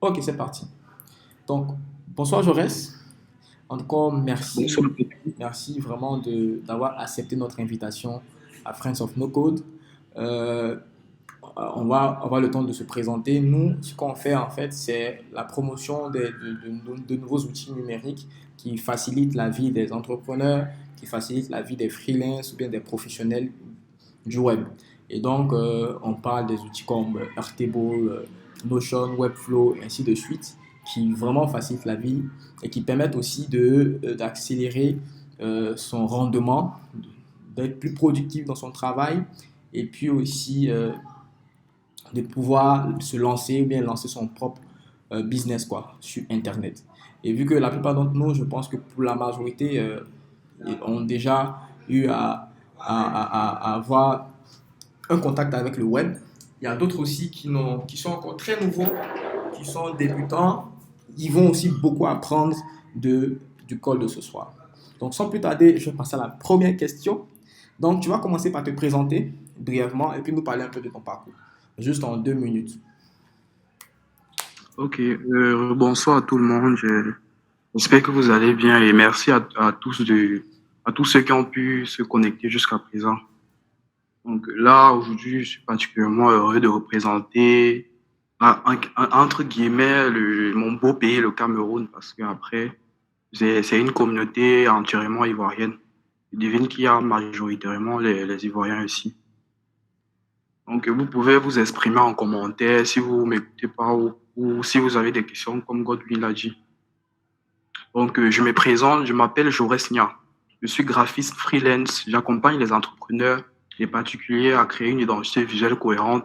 Ok, c'est parti. Donc, bonsoir Jaurès. En tout cas, Bonsoir. merci vraiment d'avoir accepté notre invitation à Friends of No Code. Euh, on va avoir le temps de se présenter. Nous, ce qu'on fait en fait, c'est la promotion de nouveaux outils numériques qui facilitent la vie des entrepreneurs, qui facilitent la vie des freelances ou bien des professionnels du web. Et donc, on parle des outils comme Airtable, Notion, Webflow, et ainsi de suite, qui vraiment facilitent la vie et qui permettent aussi d'accélérer son rendement, d'être plus productif dans son travail et puis aussi de pouvoir se lancer ou bien lancer son propre business quoi, sur Internet. Et vu que la plupart d'entre nous, je pense que pour la majorité, ont déjà eu à avoir un contact avec le web. Il y a d'autres aussi qui sont encore très nouveaux, qui sont débutants. Ils vont aussi beaucoup apprendre du call de ce soir. Donc, sans plus tarder, je vais passer à la première question. Donc, tu vas commencer par te présenter brièvement et puis nous parler un peu de ton parcours. Juste en 2 minutes. Ok, bonsoir à tout le monde. J'espère que vous allez bien et merci à tous ceux qui ont pu se connecter jusqu'à présent. Donc là, aujourd'hui, je suis particulièrement heureux de représenter, entre guillemets, mon beau pays, le Cameroun, parce qu'après, c'est une communauté entièrement ivoirienne. Je devine qu'il y a majoritairement les Ivoiriens ici. Donc, vous pouvez vous exprimer en commentaire si vous m'écoutez pas ou si vous avez des questions, comme Godwin l'a dit. Donc, je me présente, je m'appelle Jaurès Nia. Je suis graphiste freelance. J'accompagne les entrepreneurs, les particuliers à créer une identité visuelle cohérente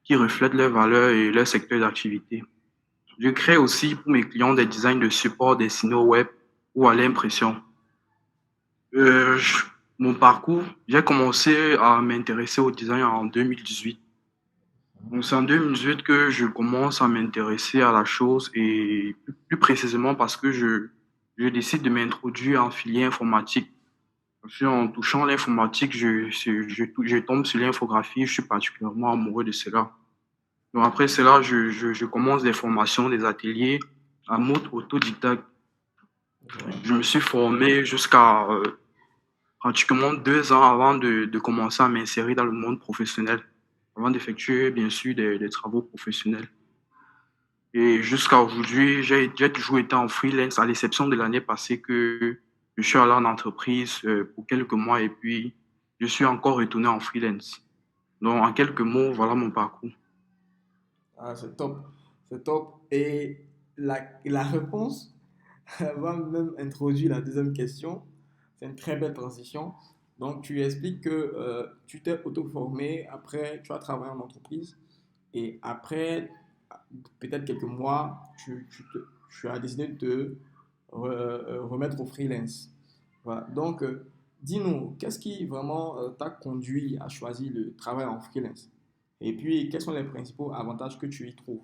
qui reflète leurs valeurs et leur secteur d'activité. Je crée aussi pour mes clients des designs de support dessinés au web ou à l'impression. Euh, je- Mon parcours, j'ai commencé à m'intéresser au design en 2018. Donc, c'est en 2018 que je commence à m'intéresser à la chose et plus précisément parce que je décide de m'introduire en filière informatique. Parce qu'en touchant l'informatique, je tombe sur l'infographie, je suis particulièrement amoureux de cela. Donc après cela, je commence des formations, des ateliers à mode autodidacte. Je me suis formé jusqu'à pratiquement 2 ans avant de commencer à m'insérer dans le monde professionnel, avant d'effectuer bien sûr des travaux professionnels. Et jusqu'à aujourd'hui, j'ai toujours été en freelance, à l'exception de l'année passée que je suis allé en entreprise pour quelques mois et puis je suis encore retourné en freelance. Donc, en quelques mots, voilà mon parcours. Ah, c'est top. C'est top. Et la réponse va même introduire la deuxième question. C'est une très belle transition. Donc, tu expliques que tu t'es auto-formé, après, tu as travaillé en entreprise, et après, peut-être quelques mois, tu as décidé de te remettre au freelance. Voilà. Donc, dis-nous, qu'est-ce qui vraiment t'a conduit à choisir le travail en freelance? Et puis, quels sont les principaux avantages que tu y trouves?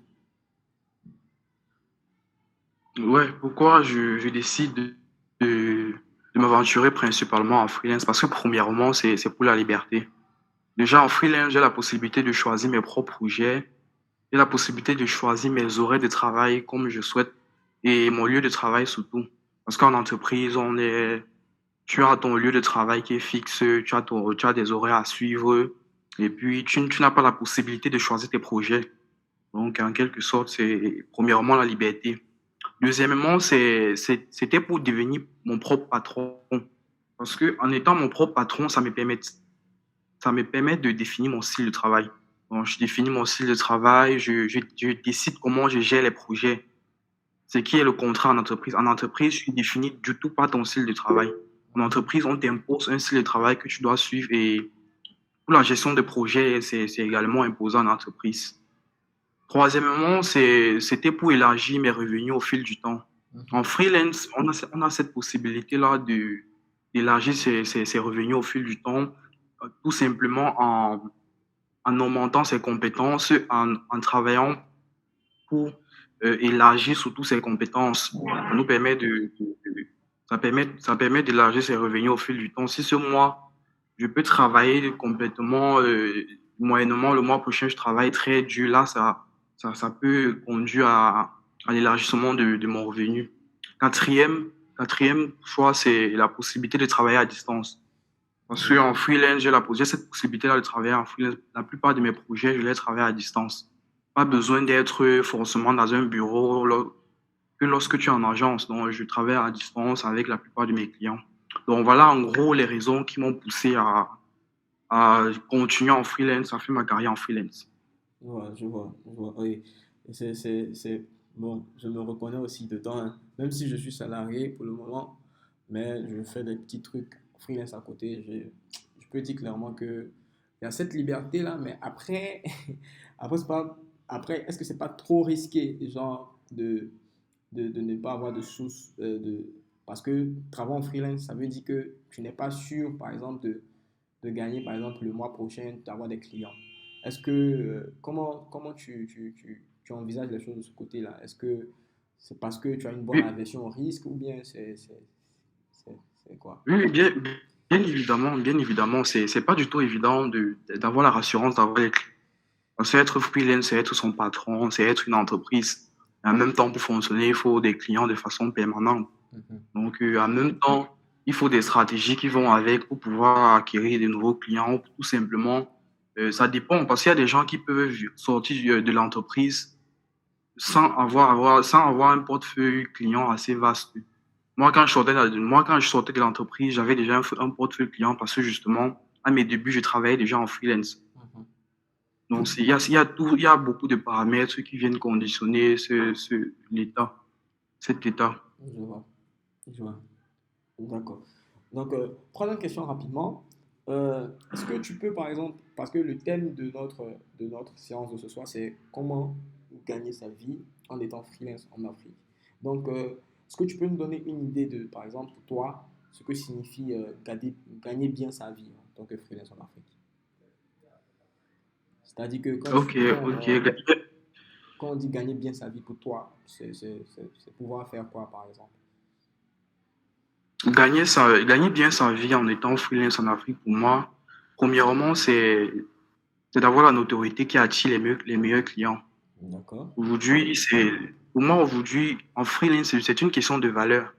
Ouais, pourquoi je décide de m'aventurer principalement en freelance? Parce que premièrement, c'est pour la liberté. Déjà, en freelance, j'ai la possibilité de choisir mes propres projets. J'ai la possibilité de choisir mes horaires de travail comme je souhaite et mon lieu de travail surtout. Parce qu'en entreprise, tu as ton lieu de travail qui est fixe, tu as des horaires à suivre et puis tu n'as pas la possibilité de choisir tes projets. Donc, en quelque sorte, c'est premièrement la liberté. Deuxièmement, c'était pour devenir mon propre patron. Parce que en étant mon propre patron, ça me permet de définir mon style de travail. Donc, je définis mon style de travail, je décide comment je gère les projets. Ce qui est le contrat en entreprise. En entreprise, tu ne définis du tout pas ton style de travail. En entreprise, on t'impose un style de travail que tu dois suivre et pour la gestion de projet, c'est également imposé en entreprise. Troisièmement, c'était pour élargir mes revenus au fil du temps. En Mhm. freelance, on a cette possibilité-là d'élargir ses revenus au fil du temps, tout simplement en augmentant ses compétences, en travaillant pour élargir surtout ses compétences. Ça nous permet ça permet d'élargir ses revenus au fil du temps. Si ce mois, je peux travailler complètement, moyennement, le mois prochain, je travaille très dur. Là, ça peut conduire à l'élargissement de mon revenu. Quatrième, quatrième choix, c'est la possibilité de travailler à distance. Parce Oui. qu'en freelance, j'ai cette possibilité-là de travailler en freelance. La plupart de mes projets, je les travaille à distance. Pas besoin d'être forcément dans un bureau que lorsque tu es en agence. Donc, je travaille à distance avec la plupart de mes clients. Donc, voilà en gros les raisons qui m'ont poussé à continuer en freelance, à faire ma carrière en freelance. Je vois, oui. Et bon, je me reconnais aussi dedans, hein. Même si je suis salarié pour le moment, mais je fais des petits trucs freelance à côté. Je peux dire clairement que il y a cette liberté-là, mais après, après, après, est-ce que c'est pas trop risqué, genre, de ne pas avoir de source parce que travailler en freelance, ça veut dire que tu n'es pas sûr, par exemple, de gagner, par exemple, le mois prochain, d'avoir des clients. Est-ce que, comment tu envisages les choses de ce côté-là? Est-ce que c'est parce que tu as une bonne Oui, aversion au risque ou bien c'est quoi? oui, bien évidemment, c'est pas du tout évident d'avoir la rassurance d'avoir les clients. Parce que être freelance, c'est être son patron, c'est être une entreprise. Et en même temps, pour fonctionner, il faut des clients de façon permanente. Mhm. Donc, en même temps, il faut des stratégies qui vont avec pour pouvoir acquérir de nouveaux clients, ou tout simplement. Ça dépend, parce qu'il y a des gens qui peuvent sortir de l'entreprise sans avoir un portefeuille client assez vaste. Moi, quand je sortais de l'entreprise, j'avais déjà un portefeuille client parce que justement, à mes débuts, je travaillais déjà en freelance. Mhm. Donc, il y a beaucoup de paramètres qui viennent conditionner cet état. Je vois, je vois. D'accord. Donc, troisième question rapidement. Est-ce que tu peux, par exemple, parce que le thème de notre séance de ce soir, c'est comment gagner sa vie en étant freelance en Afrique. Donc, est-ce que tu peux nous donner une idée de, par exemple, pour toi, ce que signifie gagner bien sa vie en tant que freelance en Afrique? C'est-à-dire que Ok, ok. quand on dit gagner bien sa vie pour toi, c'est pouvoir faire quoi, par exemple? Gagner bien sa vie en étant freelance en Afrique, pour moi, premièrement, c'est d'avoir la notoriété qui attire les meilleurs clients. D'accord. Aujourd'hui, pour moi, aujourd'hui, en freelance, c'est une question de valeur.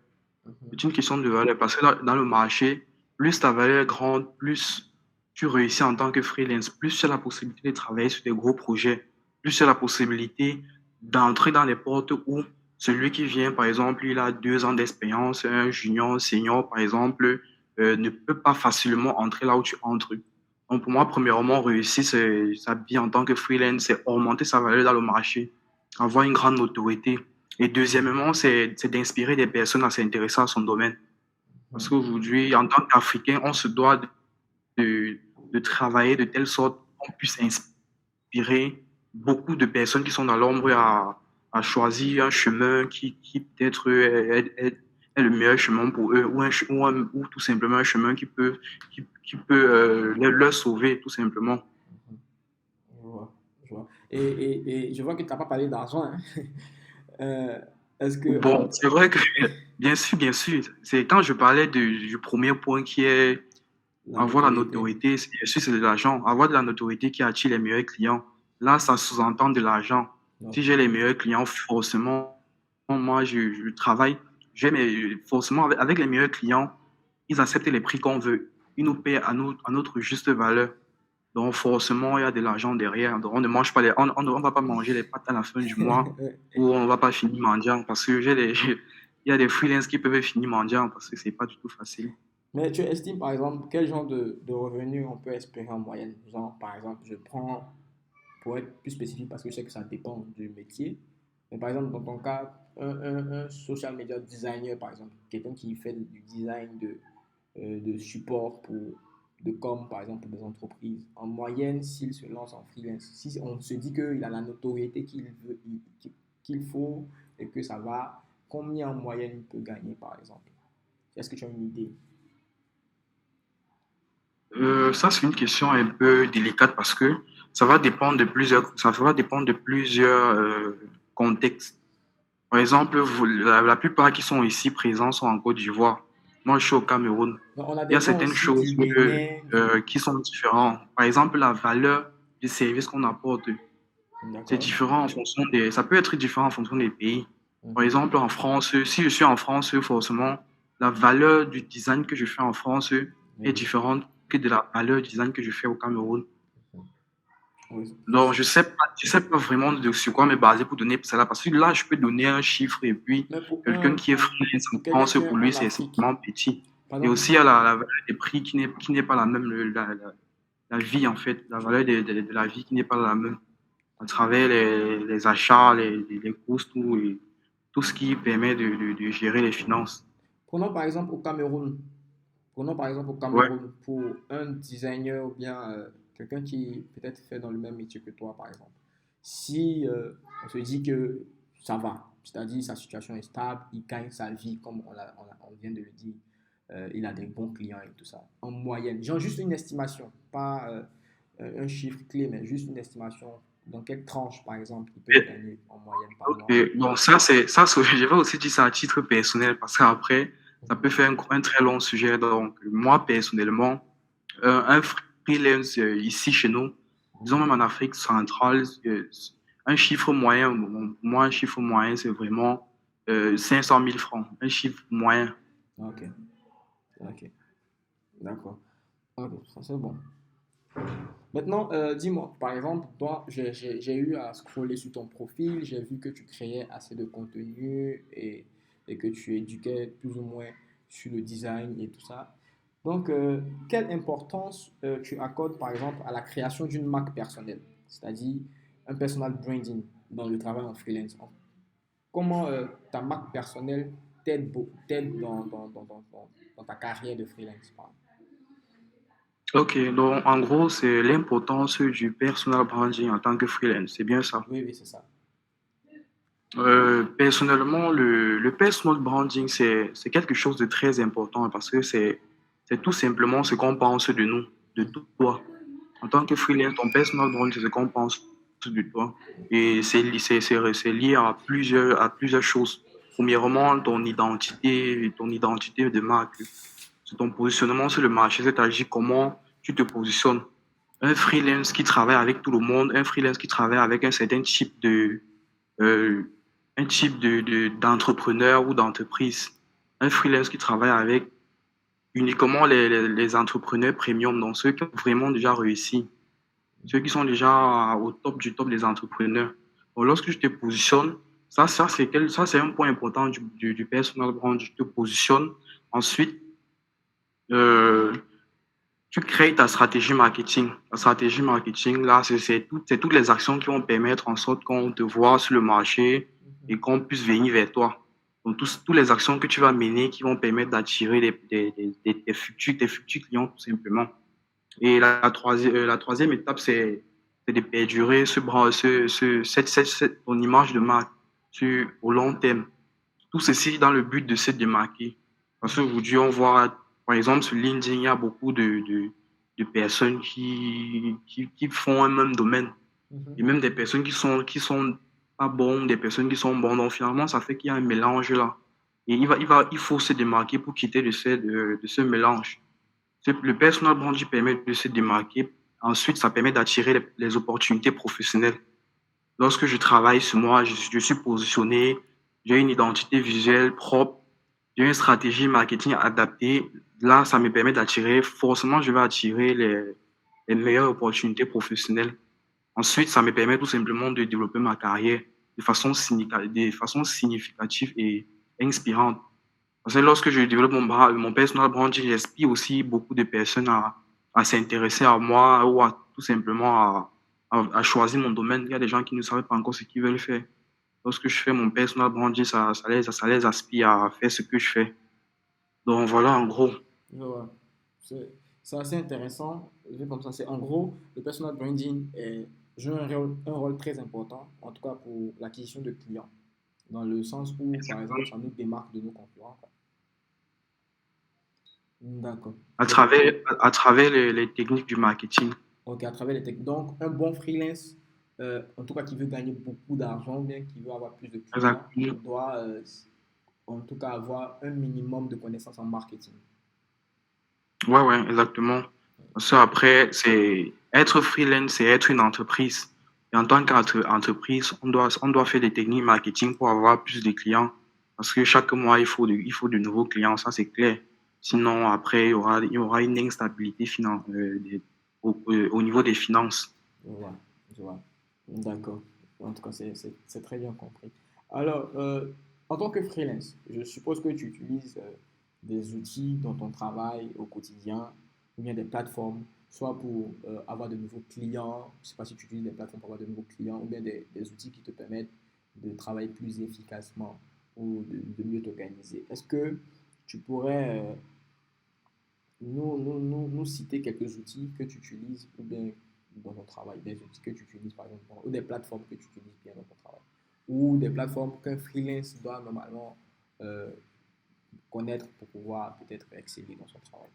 Mhm. C'est une question de valeur parce que dans le marché, plus ta valeur est grande, plus tu réussis en tant que freelance, plus tu as la possibilité de travailler sur des gros projets, plus tu as la possibilité d'entrer dans les portes où celui qui vient, par exemple, il a 2 ans d'expérience, un junior, senior, par exemple, ne peut pas facilement entrer là où tu entres. Donc, pour moi, premièrement, réussir sa vie en tant que freelance, c'est augmenter sa valeur dans le marché, avoir une grande notoriété. Et deuxièmement, c'est d'inspirer des personnes à s'intéresser à son domaine. Parce Mhm. qu'aujourd'hui, en tant qu'Africain, on se doit de, de travailler de telle sorte qu'on puisse inspirer beaucoup de personnes qui sont dans l'ombre à choisir un chemin qui peut-être est le meilleur chemin pour eux ou tout simplement un chemin qui peut leur sauver tout simplement. Je vois, je vois. Et je vois que tu n'as pas parlé d'argent, hein. Euh, est-ce que Bon, c'est vrai que bien sûr, c'est quand je parlais du premier point qui est la avoir la notoriété? notoriété, bien sûr, c'est de l'argent. Avoir de la notoriété qui attire les meilleurs clients. Là, ça sous-entend de l'argent. Si Ok. j'ai les meilleurs clients, forcément, moi, je travaille. Forcément, avec les meilleurs clients, ils acceptent les prix qu'on veut. Ils nous paient à notre juste valeur. Donc, forcément, il y a de l'argent derrière. Donc, on ne mange pas on va pas manger les pâtes à la fin du mois ou on ne va pas finir mendiant parce que il y a des freelances qui peuvent finir mendiant parce que c'est pas du tout facile. Mais tu estimes, par exemple, quel genre de revenus on peut espérer en moyenne? Genre, par exemple, je prends, pour être plus spécifique, parce que je sais que ça dépend du métier, mais par exemple, dans ton cas, un social media designer, par exemple, quelqu'un qui fait du design de support de com, par exemple, pour des entreprises. En moyenne, s'il se lance en freelance, si on se dit qu'il a la notoriété qu'il faut et que ça va, combien en moyenne il peut gagner, par exemple? Est-ce que tu as une idée? Ça, c'est une question un peu délicate parce que ça va dépendre de plusieurs contextes. Par exemple, la plupart qui sont ici présents sont en Côte d'Ivoire. Moi, je suis au Cameroun. Donc, on a Il y a des gens certaines aussi du choses Bénin. qui sont différentes. Par exemple, la valeur du service qu'on apporte. C'est D'accord. différent en fonction des, ça peut être différent en fonction des pays. Par Mhm. exemple, en France, si je suis en France, forcément, la valeur du design que je fais en France est Oui. différente que de la valeur du design que je fais au Cameroun. Mhm. Oui. Donc, je sais pas vraiment sur quoi me baser pour donner cela, parce que là, je peux donner un chiffre et puis Mais quelqu'un qui est freelance en pour quelqu'un France, qui est pour lui, en c'est Afrique, vraiment petit. par Et exemple, aussi, il y a la valeur des prix qui n'est pas la même, la vie, en fait, la valeur de la vie qui n'est pas la même à travers les achats, les courses, tout, et tout ce qui permet de gérer les finances. prenons par exemple au Cameroun. Prenons par exemple au Ouais, Cameroun pour un designer ou bien quelqu'un qui peut-être fait dans le même métier que toi, par exemple. Si on se dit que ça va, c'est-à-dire sa situation est stable, il gagne sa vie comme on vient de le dire, il a des bons clients et tout ça, en moyenne. Genre juste une estimation, pas un chiffre clé, mais juste une estimation. Dans quelle tranche, par exemple, il peut et, gagner en moyenne par mois? ok. Bon, je vais aussi dire ça à titre personnel parce qu'après, ça peut faire un très long sujet. Donc, moi, personnellement, un freelance ici chez nous, disons même en Afrique centrale, un chiffre moyen, bon, moi, un chiffre moyen, c'est vraiment 500 000 francs. Un chiffre moyen. Ok, ok, d'accord. Ok, ça c'est bon. Maintenant, dis-moi, par exemple, toi, j'ai eu à scroller sur ton profil, j'ai vu que tu créais assez de contenu et que tu éduquais plus ou moins sur le design et tout ça. Donc, quelle importance tu accordes, par exemple, à la création d'une marque personnelle, c'est-à-dire un personal branding dans le travail en freelance? Comment ta marque personnelle t'aide dans ta carrière de freelance, par exemple? Ok, donc en gros, c'est l'importance du personal branding en tant que freelance, c'est bien ça. Oui, oui, c'est ça. Personnellement, le personal branding, c'est quelque chose de très important parce que c'est tout simplement ce qu'on pense de nous, de toi. En tant que freelance, ton personal branding, c'est ce qu'on pense de toi. Et c'est lié à plusieurs choses. Premièrement, ton identité de marque. C'est ton positionnement sur le marché, c'est-à-dire comment tu te positionnes. Un freelance qui travaille avec tout le monde, un freelance qui travaille avec un certain type euh, d'entrepreneur ou d'entreprise. Un freelance qui travaille avec uniquement les entrepreneurs premium, donc ceux qui ont vraiment déjà réussi, ceux qui sont déjà au top du top des entrepreneurs. Donc, lorsque je te positionne, ça c'est un point important du personal brand. Je te positionne. Ensuite, euh, tu crées ta stratégie marketing. La stratégie marketing, là, c'est toutes les actions qui vont permettre en sorte qu'on te voit sur le marché et qu'on puisse venir vers toi. Donc, toutes les actions que tu vas mener qui vont permettre d'attirer tes futurs clients, tout simplement. Et la troisième étape, c'est de perdurer ton image de marque au long terme. Tout ceci dans le but de se démarquer. Parce qu'aujourd'hui, on voit, par exemple, sur LinkedIn, il y a beaucoup de personnes qui font un même domaine. Et Mhm. même des personnes qui sont pas bonnes, des personnes qui sont bonnes. Donc finalement, ça fait qu'il y a un mélange là. Et il faut se démarquer pour quitter de ce mélange. Le personal branding permet de se démarquer. Ensuite, ça permet d'attirer les opportunités professionnelles. Lorsque je travaille sur moi, je suis positionné, j'ai une identité visuelle propre, j'ai une stratégie marketing adaptée. Là, ça me permet d'attirer, forcément, je vais attirer les meilleures opportunités professionnelles. Ensuite, ça me permet tout simplement de développer ma carrière de façon significative et inspirante. Parce que lorsque je développe mon personal branding, j'inspire aussi beaucoup de personnes à s'intéresser à moi ou tout simplement à choisir mon domaine. Il y a des gens qui ne savent pas encore ce qu'ils veulent faire. Lorsque je fais mon personal branding, ça les aspire à faire ce que je fais. Donc voilà, en gros. Je vois. C'est assez intéressant. Vu comme ça, c'est en gros, le personal branding joue un rôle très important, en tout cas pour l'acquisition de clients, dans le sens où, par exemple, ça nous démarque de nos concurrents, quoi. D'accord. Je vois. À travers les techniques du marketing. Ok, à travers les techniques. Donc, un bon freelance, en tout cas qui veut gagner beaucoup d'argent, ou bien qui veut avoir plus de clients, Exactement. doit en tout cas avoir un minimum de connaissances en marketing. Ouais, ouais, exactement. Parce que après, c'est être freelance, c'est être une entreprise. Et en tant qu'entreprise, on doit faire des techniques marketing pour avoir plus de clients. Parce que chaque mois, il faut de nouveaux clients, ça c'est clair. Sinon, après, il y aura une instabilité au niveau des finances. Je vois, je vois. D'accord. En tout cas, c'est très bien compris. Alors, en tant que freelance, je suppose que tu utilises des outils dans ton travail au quotidien, ou bien des plateformes, soit pour avoir de nouveaux clients, je ne sais pas si tu utilises des plateformes pour avoir de nouveaux clients, ou bien des outils qui te permettent de travailler plus efficacement ou de mieux t'organiser. Est-ce que tu pourrais nous citer quelques outils que tu utilises ou bien dans ton travail, des outils que tu utilises par exemple, ou des plateformes que tu utilises bien dans ton travail, ou des plateformes qu'un freelance doit normalement euh, connaître pour pouvoir peut-être exceller dans son travail.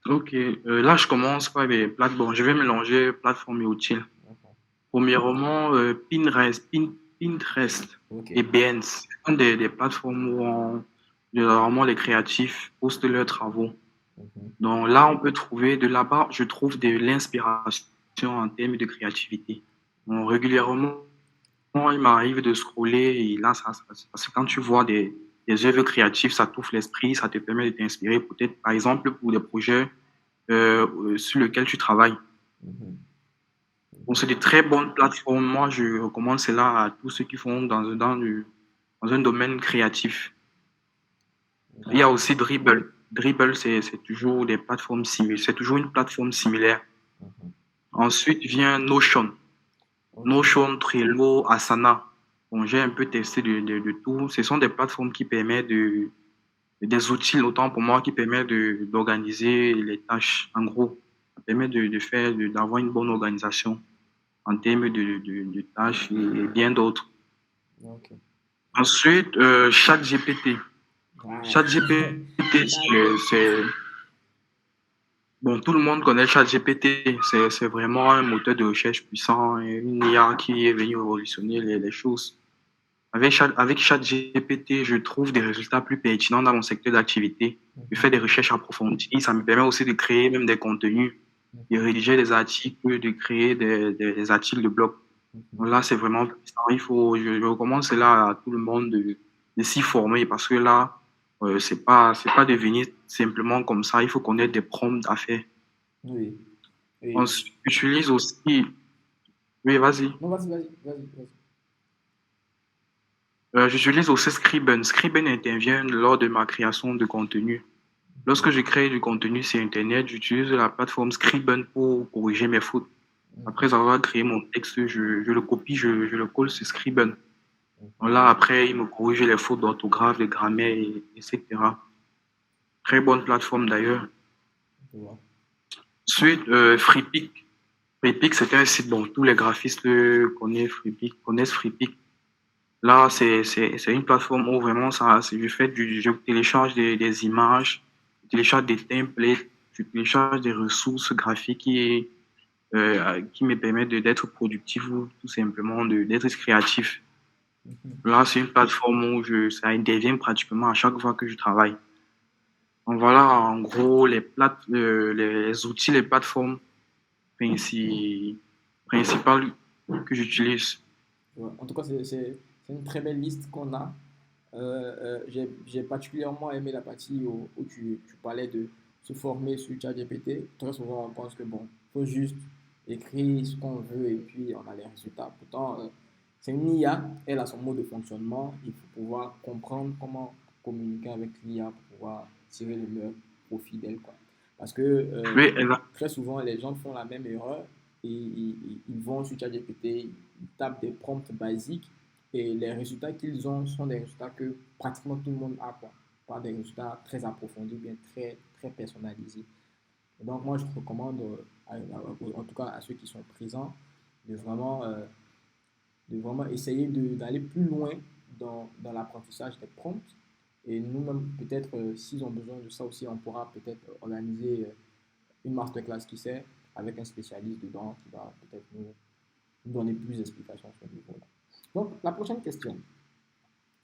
Ok, là, je commence par les plateformes. Je vais mélanger plateforme et outils. D'accord. Premièrement, Pinterest Ok. et Behance, ce sont des plateformes où généralement les créatifs postent leurs travaux. Mhm. Donc là, on peut trouver de là-bas, je trouve de l'inspiration en termes de créativité. Donc, régulièrement, il m'arrive de scroller et là, parce que quand tu vois des œuvres créatives, ça t'ouvre l'esprit, ça te permet de t'inspirer peut-être, par exemple, pour des projets sur lesquels tu travailles. Mhm. Donc, Mhm. c'est de très bonnes plateformes. Moi, je recommande cela à tous ceux qui font dans un domaine créatif. Il y a D'accord. aussi Dribble. Dribble, c'est toujours des plateformes similaires. C'est toujours une plateforme similaire. Mhm. Ensuite vient Notion. Ok. Notion, Trello, Asana. Bon, j'ai un peu testé de tout. Ce sont des plateformes qui permettent des outils, autant pour moi, qui permettent d'organiser les tâches. En gros, ça permet d'avoir une bonne organisation en termes de tâches et bien d'autres. Ok. Ensuite, ChatGPT. Ouais. ChatGPT, D'accord. bon, tout le monde connaît ChatGPT. C'est vraiment un moteur de recherche puissant, et une IA qui est venue révolutionner les choses. Avec ChatGPT, je trouve des résultats plus pertinents dans mon secteur d'activité. Je Mhm. fais des recherches approfondies. Ça me permet aussi de créer même des contenus, de Mhm. rédiger des articles, de créer des articles de blog. Mhm. Donc là, c'est vraiment puissant. Je recommande cela à tout le monde de s'y former parce que là, c'est pas devenir simplement comme ça. Il faut connaître des prompts à faire. Oui. Oui. Ensuite, j'utilise aussi, oui, vas-y. Non, vas-y, vas-y, vas-y, vas-y. J'utilise aussi Scriben. Scriben intervient lors de ma création de contenu. Lorsque je crée du contenu sur Internet, j'utilise la plateforme Scriben pour corriger mes fautes. Mhm. Après avoir créé mon texte, je le copie, je le colle sur Scriben. Mhm. Donc là, après, il me corrige les fautes d'orthographe, de grammaire, etc. Très bonne plateforme d'ailleurs. Je vois. Ensuite, Freepik. Freepik, c'est un site dont tous les graphistes connaissent Freepik. Là, c'est une plateforme où vraiment je télécharge des images, je télécharge des templates, je télécharge des ressources graphiques qui me permettent d'être productif ou tout simplement d'être créatif. Mhm. Là, c'est une plateforme où ça intervient pratiquement à chaque fois que je travaille. Donc voilà, en gros, les outils, les plateformes principales que j'utilise. Ouais. En tout cas, c'est une très belle liste qu'on a. J'ai particulièrement aimé la partie où tu parlais de se former sur ChatGPT. Très souvent, on pense que bon, faut juste écrire ce qu'on veut et puis on a les résultats. Pourtant, c'est une IA, elle a son mode de fonctionnement. Il faut pouvoir comprendre comment communiquer avec l'IA pour pouvoir tirer le meilleur profit d'elle, quoi. Parce que Oui, très souvent, les gens font la même erreur et ils vont sur ChatGPT, ils tapent des prompts basiques et les résultats qu'ils ont sont des résultats que pratiquement tout le monde a, quoi. Pas des résultats très approfondis, bien très, très personnalisés. Et donc, moi, je recommande, en tout cas à ceux qui sont présents, de vraiment, euh, de vraiment essayer d'aller plus loin dans l'apprentissage des prompts. Et nous-mêmes, peut-être, s'ils ont besoin de ça aussi, on pourra peut-être organiser une masterclass, qui sait, avec un spécialiste dedans qui va peut-être nous donner plus d'explications sur ce niveau-là. Donc, la prochaine question,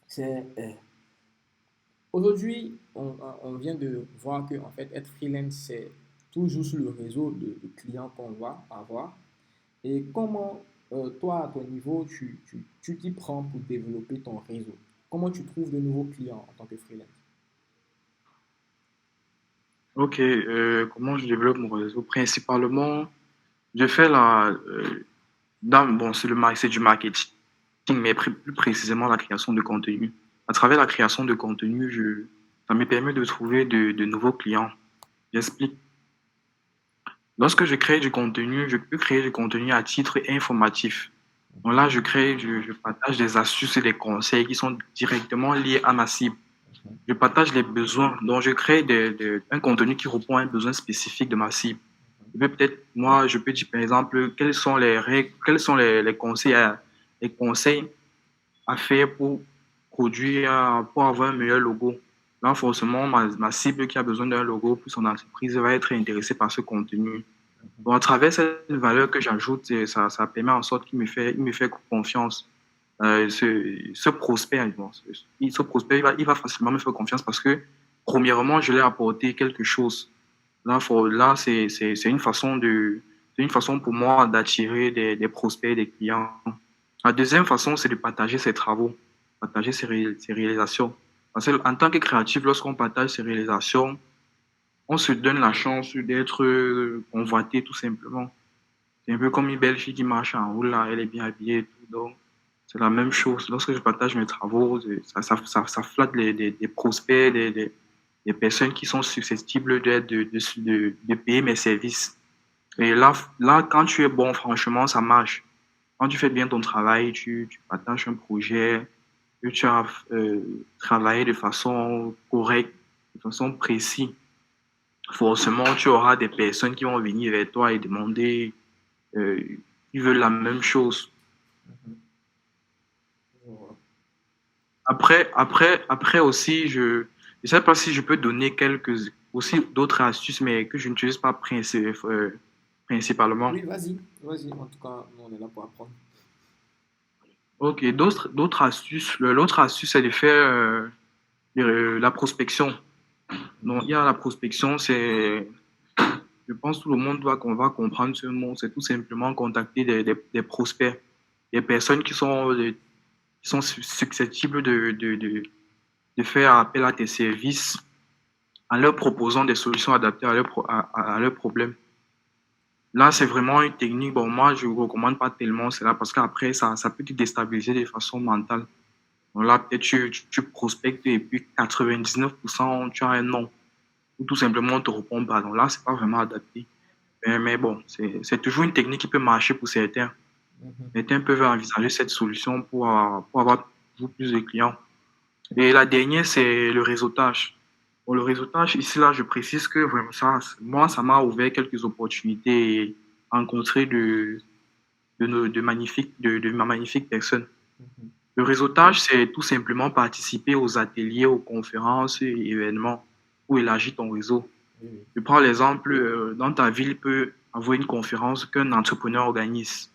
c'est aujourd'hui, on vient de voir que en fait, être freelance, c'est toujours sur le réseau de clients qu'on va avoir. Et comment, toi, à ton niveau, tu t'y prends pour développer ton réseau? Comment tu trouves de nouveaux clients en tant que freelance? Ok, comment je développe mon réseau? Principalement, je fais la, bon, c'est du marketing, mais plus précisément la création de contenu. À travers la création de contenu, ça me permet de trouver de nouveaux clients. J'explique. Lorsque je crée du contenu, je peux créer du contenu à titre informatif. Donc là, je partage des astuces et des conseils qui sont directement liés à ma cible. Je partage les besoins. Donc, je crée un contenu qui répond à un besoin spécifique de ma cible. Moi, je peux dire, par exemple, quelles sont les règles, quels sont les conseils à faire pour produire, pour avoir un meilleur logo. Là, forcément, ma cible qui a besoin d'un logo pour son entreprise va être intéressée par ce contenu. Bon, à travers cette valeur que j'ajoute, ça permet en sorte il me fait confiance. Ce prospect, bon, ce prospect, il va facilement me faire confiance parce que, premièrement, je lui ai apporté quelque chose. Là, c'est une façon pour moi d'attirer des prospects, des clients. La deuxième façon, c'est de partager ses travaux, partager ses réalisations. Parce qu'en tant que créatif, lorsqu'on partage ses réalisations, on se donne la chance d'être convoité tout simplement. C'est un peu comme une belle fille qui marche en roue, là, elle est bien habillée et tout. Donc, c'est la même chose. Lorsque je partage mes travaux, ça flatte des prospects, des personnes qui sont susceptibles de payer mes services. Et là, quand tu es bon, franchement, ça marche. Quand tu fais bien ton travail, tu partages un projet que tu as travaillé de façon correcte, de façon précise, forcément, tu auras des personnes qui vont venir vers toi et demander, euh, ils veulent la même chose. Après aussi, je sais pas si je peux donner aussi d'autres astuces, mais que je n'utilise pas principalement. Oui, vas-y. En tout cas, nous, on est là pour apprendre. Ok, d'autres astuces. L'autre astuce, c'est de faire la prospection. Donc, il y a la prospection, je pense que tout le monde qu'on va comprendre ce mot. C'est tout simplement contacter des prospects, des personnes qui sont susceptibles de faire appel à tes services en leur proposant des solutions adaptées à leurs problèmes. Là, c'est vraiment une technique. Bon, moi, je ne recommande pas tellement cela parce qu'après, ça peut te déstabiliser de façon mentale. Donc là, peut-être tu prospectes et puis 99%, tu as un non. Ou tout simplement, on te répond pas. Donc là, c'est pas vraiment adapté. Mais bon, c'est toujours une technique qui peut marcher pour certains. Mhm. Certains peuvent envisager cette solution pour avoir toujours plus de clients. Et la dernière, c'est le réseautage. Pour le réseautage, ici, là, je précise que vraiment moi, ça m'a ouvert quelques opportunités et rencontré de ma magnifique personne. Mhm. Le réseautage, c'est tout simplement participer aux ateliers, aux conférences et événements pour élargir ton réseau. Oui, oui. Je prends l'exemple, dans ta ville, il peut avoir une conférence qu'un entrepreneur organise.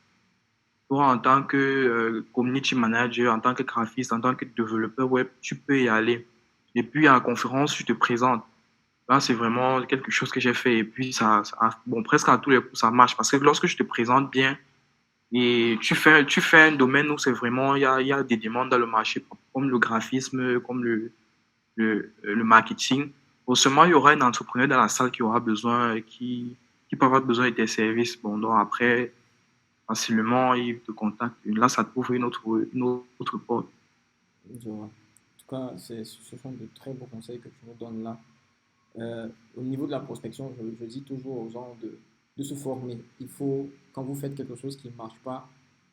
Toi, en tant que community manager, en tant que graphiste, en tant que développeur web, tu peux y aller. Et puis, à la conférence, tu te présentes. Là, c'est vraiment quelque chose que j'ai fait. Et puis, bon, presque à tous les coups, ça marche. Parce que lorsque je te présente bien et tu fais un domaine où c'est vraiment, il y a des demandes dans le marché, comme le graphisme, comme le marketing. Forcément, il y aura un entrepreneur dans la salle qui aura besoin, qui peut avoir besoin de tes services. Bon, donc après, facilement, il te contacte. Là, ça t'ouvre une autre porte. Je vois. En tout cas, ce sont de très beaux conseils que tu nous donnes là. Au niveau de la prospection, je dis toujours aux gens de se former. Il faut, quand vous faites quelque chose qui ne marche pas,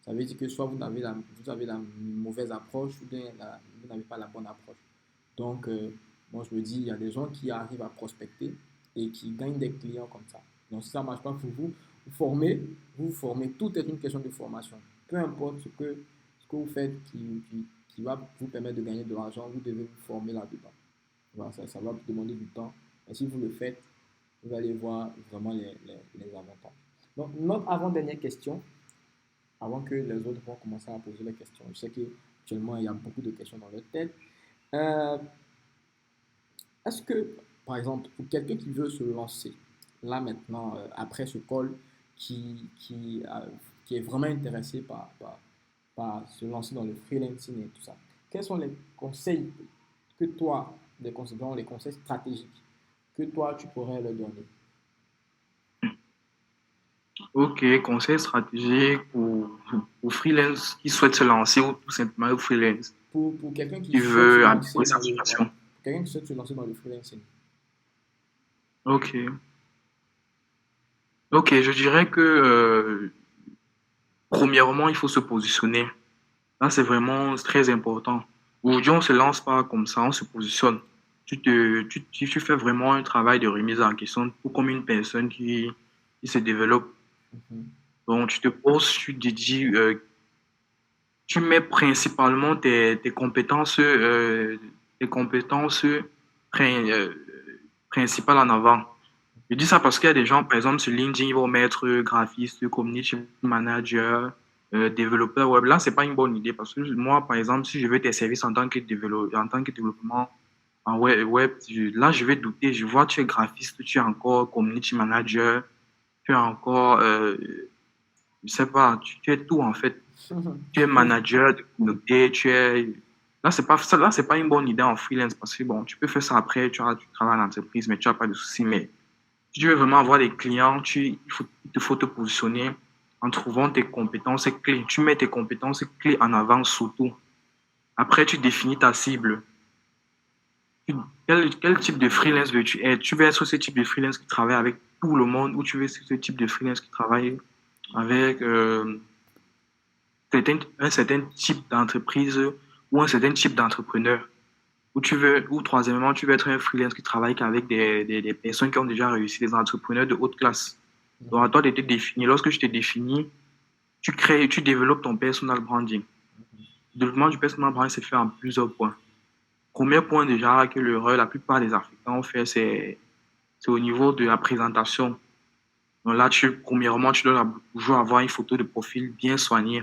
ça veut dire que soit vous avez la mauvaise approche ou bien vous n'avez pas la bonne approche. Donc, moi, je me dis, il y a des gens qui arrivent à prospecter et qui gagnent des clients comme ça. Donc, si ça ne marche pas pour vous, vous formez. Tout est une question de formation. Peu importe ce que vous faites qui va vous permettre de gagner de l'argent, vous devez vous former là-dedans. Voilà, ça va vous demander du temps. Mais si vous le faites, vous allez voir vraiment les avantages. Donc, notre avant-dernière question, avant que les autres vont commencer à poser les questions. Je sais qu'actuellement, il y a beaucoup de questions dans leur tête. Euh, Est-ce que, par exemple, pour quelqu'un qui veut se lancer, là maintenant, après ce call, qui, qui, euh, qui est vraiment intéressé par se lancer dans le freelancing et tout ça, quels sont les conseils que toi, les conseils stratégiques que toi, tu pourrais leur donner? Ok, conseil stratégique pour freelance qui souhaite se lancer ou tout simplement au freelance Pour quelqu'un qui qui souhaite se veut lancer améliorer sa dans le, ouais, situation. pour quelqu'un qui souhaite se lancer dans le freelancing. Ok, ok, je dirais que premièrement, il faut se positionner. Là, c'est vraiment très important. Aujourd'hui, on ne se lance pas comme ça, on se positionne. Tu fais vraiment un travail de remise en question, tout comme une personne qui se développe. Mhm, Donc, tu te poses, tu te dis, tu mets principalement tes compétences prin- principales en avant. Je dis ça parce qu'il y a des gens, par exemple, sur LinkedIn, ils vont mettre graphiste, community manager, développeur web. Là, c'est pas une bonne idée parce que moi, par exemple, si je veux tes services en tant que développement en là, je vais douter. Je vois, tu es graphiste, tu es encore community manager, tu es encore, je sais pas, tu es tout en fait. mhm. Tu es Oui. manager de communauté, tu es. Là, c'est pas une bonne idée en freelance parce que bon, tu peux faire ça après, tu travailles en entreprise, mais tu n'as pas de soucis. Mais si tu veux vraiment avoir des clients, il te faut te positionner en trouvant tes compétences clés. Tu mets tes compétences clés en avant surtout. Après, tu définis ta cible. Quel type de freelance veux-tu être? Tu veux être ce type de freelance qui travaille avec tout le monde ou tu veux être ce type de freelance qui travaille avec un certain type d'entreprise ou un certain type d'entrepreneur? Ou troisièmement, tu veux être un freelance qui travaille qu'avec des personnes qui ont déjà réussi, des entrepreneurs de haute classe. Donc, à Mhm, toi de te définir. Lorsque je te définis, tu développes ton personal branding. Le développement du personal branding se fait en plusieurs points. Premier point déjà que la plupart des Africains ont fait, c'est au niveau de la présentation. Donc là, premièrement, tu dois toujours avoir une photo de profil bien soignée.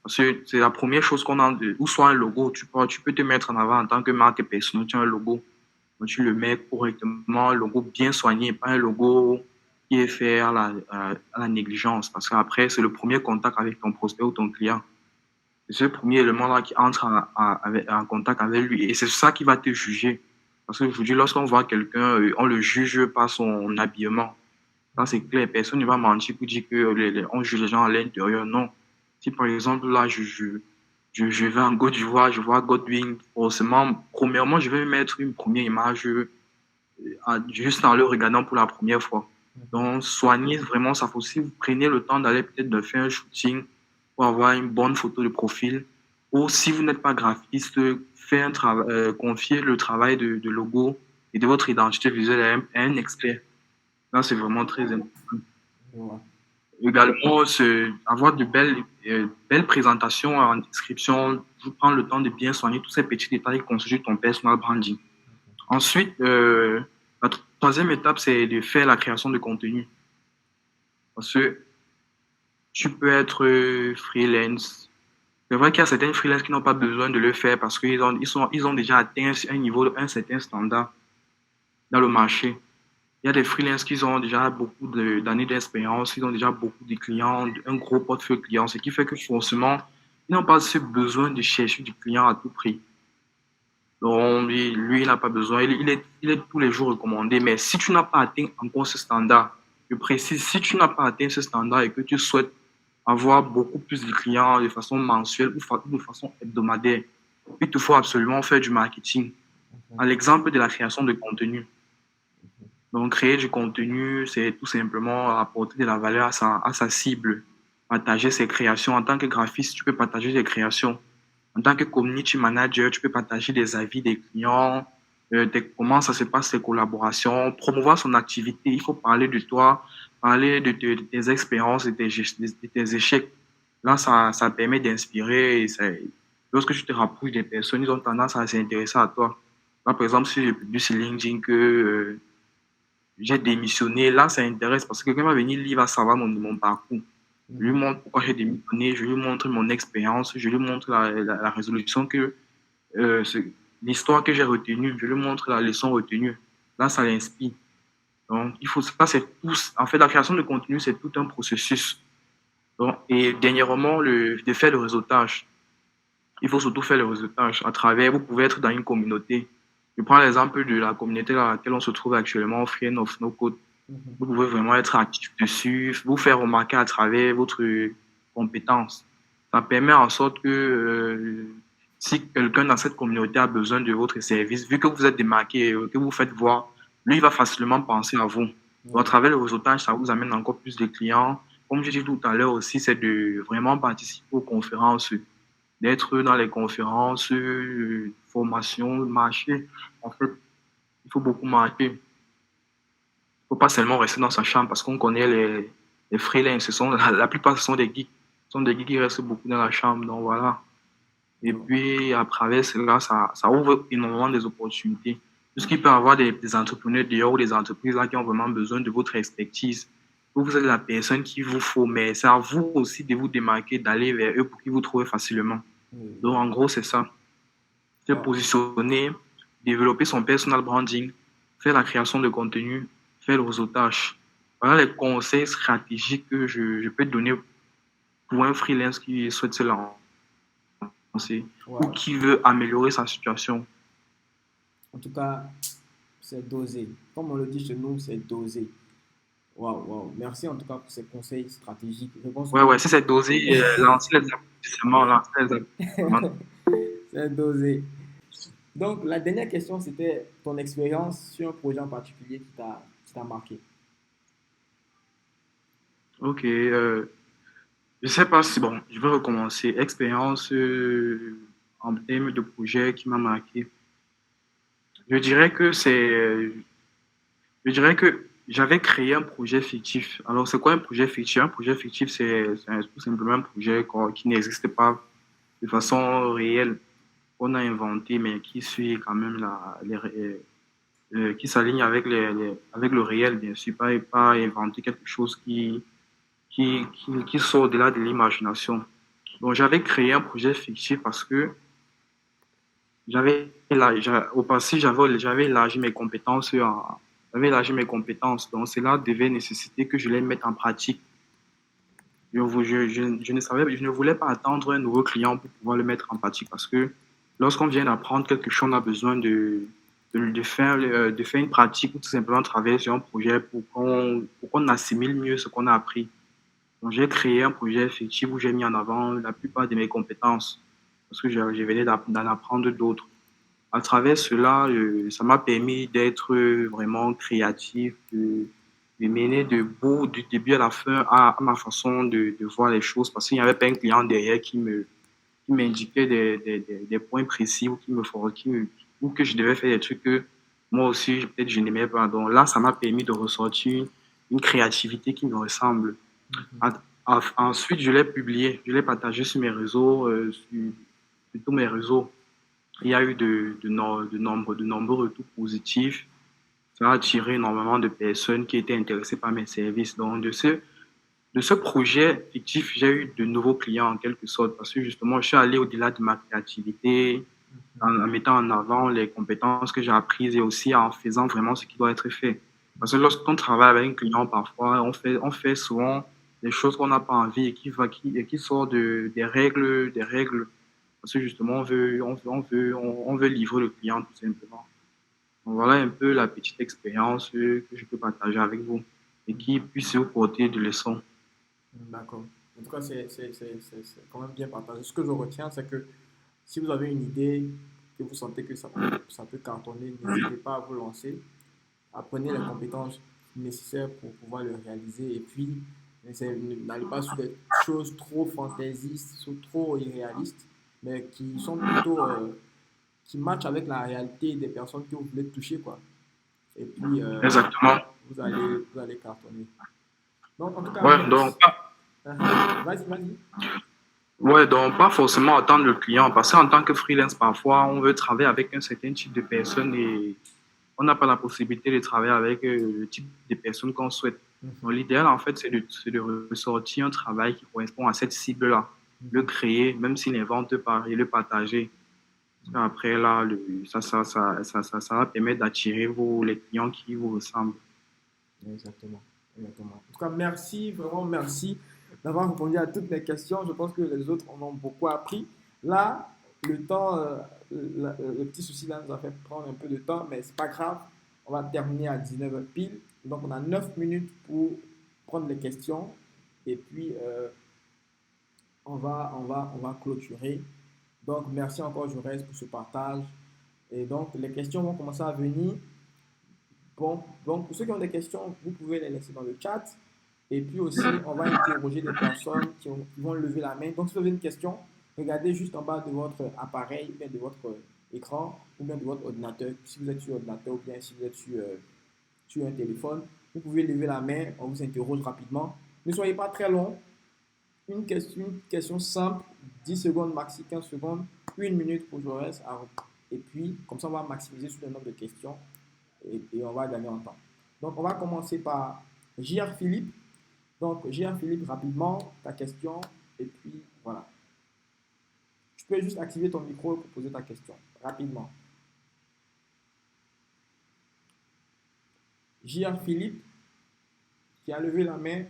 Parce que c'est la première chose qu'on a, ou soit un logo. Tu peux te mettre en avant en tant que marque personnelle, tu as un logo. Donc tu le mets correctement, un logo bien soigné, pas un logo qui est fait à la négligence. Parce qu'après, c'est le premier contact avec ton prospect ou ton client. C'est ce premier élément-là qui entre en contact avec lui. Et c'est ça qui va te juger. Parce que je vous dis, lorsqu'on voit quelqu'un, on le juge par son habillement. Ça, c'est clair. Personne ne va mentir pour dire qu'on juge les gens à l'intérieur. Non. Si par exemple, là, je vais en Côte d'Ivoire, je vois Godwin, forcément, premièrement, je vais mettre une première image juste en le regardant pour la première fois. mhm. Donc, soignez vraiment ça. Faut, si vous prenez le temps d'aller peut-être de faire un shooting pour avoir une bonne photo de profil, ou si vous n'êtes pas graphiste, confiez le travail de logo et de votre identité visuelle à un expert. Là, c'est vraiment très important. Je vois. Également, avoir de belles présentations en description. Vous prendre le temps de bien soigner tous ces petits détails qui constituent ton personal branding. Ensuite, la troisième étape, c'est de faire la création de contenu. Parce que tu peux être freelance. C'est vrai qu'il y a certains freelances qui n'ont pas besoin de le faire parce ils ont déjà atteint un certain standard dans le marché. Il y a des freelances qui ont déjà beaucoup d'années d'expérience, ils ont déjà beaucoup de clients, un gros portefeuille client, ce qui fait que forcément, ils n'ont pas ce besoin de chercher du client à tout prix. Donc, lui il n'a pas besoin, il est tous les jours recommandé. Mais si tu n'as pas atteint encore ce standard, je précise, si tu n'as pas atteint ce standard et que tu souhaites avoir beaucoup plus de clients de façon mensuelle ou de façon hebdomadaire, il te faut absolument faire du marketing. À Mhm, l'exemple de la création de contenu. Donc, créer du contenu, c'est tout simplement apporter de la valeur à sa cible, partager ses créations. En tant que graphiste, tu peux partager des créations. En tant que community manager, tu peux partager des avis des clients, comment ça se passe, les collaborations, promouvoir son activité. Il faut parler de toi, parler de tes expériences et de tes échecs. Là, ça permet d'inspirer. Lorsque tu te rapproches des personnes, ils ont tendance à s'intéresser à toi. Là, par exemple, si je publie sur LinkedIn que j'ai démissionné. Là, ça intéresse parce que quelqu'un va venir, il va savoir mon parcours. Je lui mhm. montre pourquoi j'ai démissionné, je lui montre mon expérience, je lui montre la résolution c'est l'histoire que j'ai retenue, je lui montre la leçon retenue. Là, ça l'inspire. Donc, ça, c'est tout. En fait, la création de contenu, c'est tout un processus. Donc, et dernièrement, de faire le réseautage. Il faut surtout faire le réseautage à travers, vous pouvez être dans une communauté. Je prends l'exemple de la communauté dans laquelle on se trouve actuellement, Friends of No Code. Mhm. Vous pouvez vraiment être actif dessus, vous faire remarquer à travers votre compétence. Ça permet en sorte que si quelqu'un dans cette communauté a besoin de votre service, vu que vous êtes démarqué, que vous faites voir, lui il va facilement penser à vous. Donc, à Ouais. travers le réseautage, ça vous amène encore plus de clients. Comme je dis tout à l'heure aussi, c'est de vraiment participer aux conférences, d'être dans les conférences, formations, marcher. En fait, il faut beaucoup marcher. Il ne faut pas seulement rester dans sa chambre parce qu'on connaît les freelances. La plupart, ce sont des geeks. Ce sont des geeks qui restent beaucoup dans la chambre. Donc voilà. Et Ouais. puis, à travers cela, ça ouvre énormément des opportunités. Puisqu'il peut y avoir des entrepreneurs dehors ou des entreprises là qui ont vraiment besoin de votre expertise. Vous êtes la personne qu'il vous faut, mais c'est à vous aussi de vous démarquer, d'aller vers eux pour qu'ils vous trouvent facilement. Oui. Donc, en gros, c'est ça. Se Ah, positionner, développer son personal branding, faire la création de contenu, faire le réseautage. Voilà les conseils stratégiques que je peux donner pour un freelance qui souhaite se lancer ou ouais. qui veut améliorer sa situation. En tout cas, c'est dosé. Comme on le dit chez nous, c'est dosé. Waouh, waouh. Merci en tout cas pour ces conseils stratégiques. Je pense Ouais, que ouais, si c'est dosé, lancer les investissements, lancer les investissements. c'est dosé. Donc, la dernière question, c'était ton expérience sur un projet en particulier qui t'a marqué. Ok, je sais pas si, bon, je vais recommencer. Expérience en termes de projet qui m'a marqué. Je dirais que c'est Je dirais que j'avais créé un projet fictif. Alors, c'est quoi un projet fictif? Un projet fictif, c'est tout simplement un projet qui n'existe pas de façon réelle, qu'on a inventé, mais qui suit quand même qui s'aligne avec avec le réel, bien sûr, pas inventer quelque chose qui sort au-delà de l'imagination. Donc, j'avais créé un projet fictif parce que au passé, j'avais élargi mes compétences j'avais élargi mes compétences. Donc, cela devait nécessiter que je les mette en pratique. Je ne voulais pas attendre un nouveau client pour pouvoir le mettre en pratique parce que lorsqu'on vient d'apprendre quelque chose, on a besoin de faire une pratique ou tout simplement travailler sur un projet pour qu'on assimile mieux ce qu'on a appris. Donc, j'ai créé un projet effectif où j'ai mis en avant la plupart de mes compétences parce que je venais d'en apprendre d'autres. À travers cela, ça m'a permis d'être vraiment créatif, de mener de bout, du début à la fin, à ma façon de voir les choses, parce qu'il n'y avait pas un client derrière qui m'indiquait des points précis ou ou que je devais faire des trucs que moi aussi, peut-être, je n'aimais pas. Donc là, ça m'a permis de ressortir une créativité qui me ressemble. Mhm. À- Ensuite, je l'ai publié, je l'ai partagé sur mes réseaux, sur tous mes réseaux. Il y a eu de nombreux retours positifs. Ça a attiré énormément de personnes qui étaient intéressées par mes services. Donc, de ce projet fictif, j'ai eu de nouveaux clients en quelque sorte parce que justement, je suis allé au-delà de ma créativité en mettant en avant les compétences que j'ai apprises et aussi en faisant vraiment ce qui doit être fait. Parce que lorsqu'on travaille avec un client, parfois, on fait souvent des choses qu'on n'a pas envie et qui sort des règles parce que justement, on veut livrer le client tout simplement. Donc, voilà un peu la petite expérience que je peux partager avec vous et qui puisse vous porter de leçons. D'accord. En tout cas, c'est quand même bien partagé. Ce que je retiens, c'est que si vous avez une idée, que vous sentez que ça peut cartonner, n'hésitez pas à vous lancer. Apprenez les compétences nécessaires pour pouvoir le réaliser. Et puis, n'allez pas sur des choses trop fantaisistes, ou trop irréalistes, mais qui sont plutôt, qui matchent avec la réalité des personnes que vous voulez toucher, quoi. Et puis, Exactement. vous allez cartonner. Donc, en tout cas, Ouais, merci. Vas-y, vas-y. donc pas forcément attendre le client parce qu'en tant que freelance, parfois, on veut travailler avec un certain type de personnes et on n'a pas la possibilité de travailler avec le type de personnes qu'on souhaite. Donc, Mhm, l'idéal, en fait, c'est de ressortir un travail qui correspond à cette cible-là, le mhm. créer, même s'il n'invente pas, et le partager. Après, là, ça va permettre d'attirer les clients qui vous ressemblent. Exactement. Exactement. En tout cas, merci, vraiment merci. d'avoir répondu à toutes les questions. Je pense que les autres en ont beaucoup appris. Là, le temps, le petit souci là nous a fait prendre un peu de temps, mais c'est pas grave. On va terminer à 19h pile. Donc, on a 9 minutes pour prendre les questions. Et puis, on va clôturer. Donc, merci encore, Jaurès, pour ce partage. Et donc, les questions vont commencer à venir. Bon, donc, pour ceux qui ont des questions, vous pouvez les laisser dans le chat. Et puis aussi, on va interroger des personnes qui vont lever la main. Donc, si vous avez une question, regardez juste en bas de votre appareil, ou bien de votre écran, ou bien de votre ordinateur. Si vous êtes sur ordinateur, ou bien si vous êtes sur un téléphone, vous pouvez lever la main, on vous interroge rapidement. Ne soyez pas très long. Une question simple, 10 secondes maxi, 15 secondes, 1 minute pour Jaurès. Et puis, comme ça, on va maximiser sur le nombre de questions et on va gagner en temps. Donc, on va commencer par J.R. Philippe. Donc, J.R. Philippe, rapidement, ta question. Et puis, voilà. Tu peux juste activer ton micro pour poser ta question, rapidement. J.R. Philippe, qui a levé la main.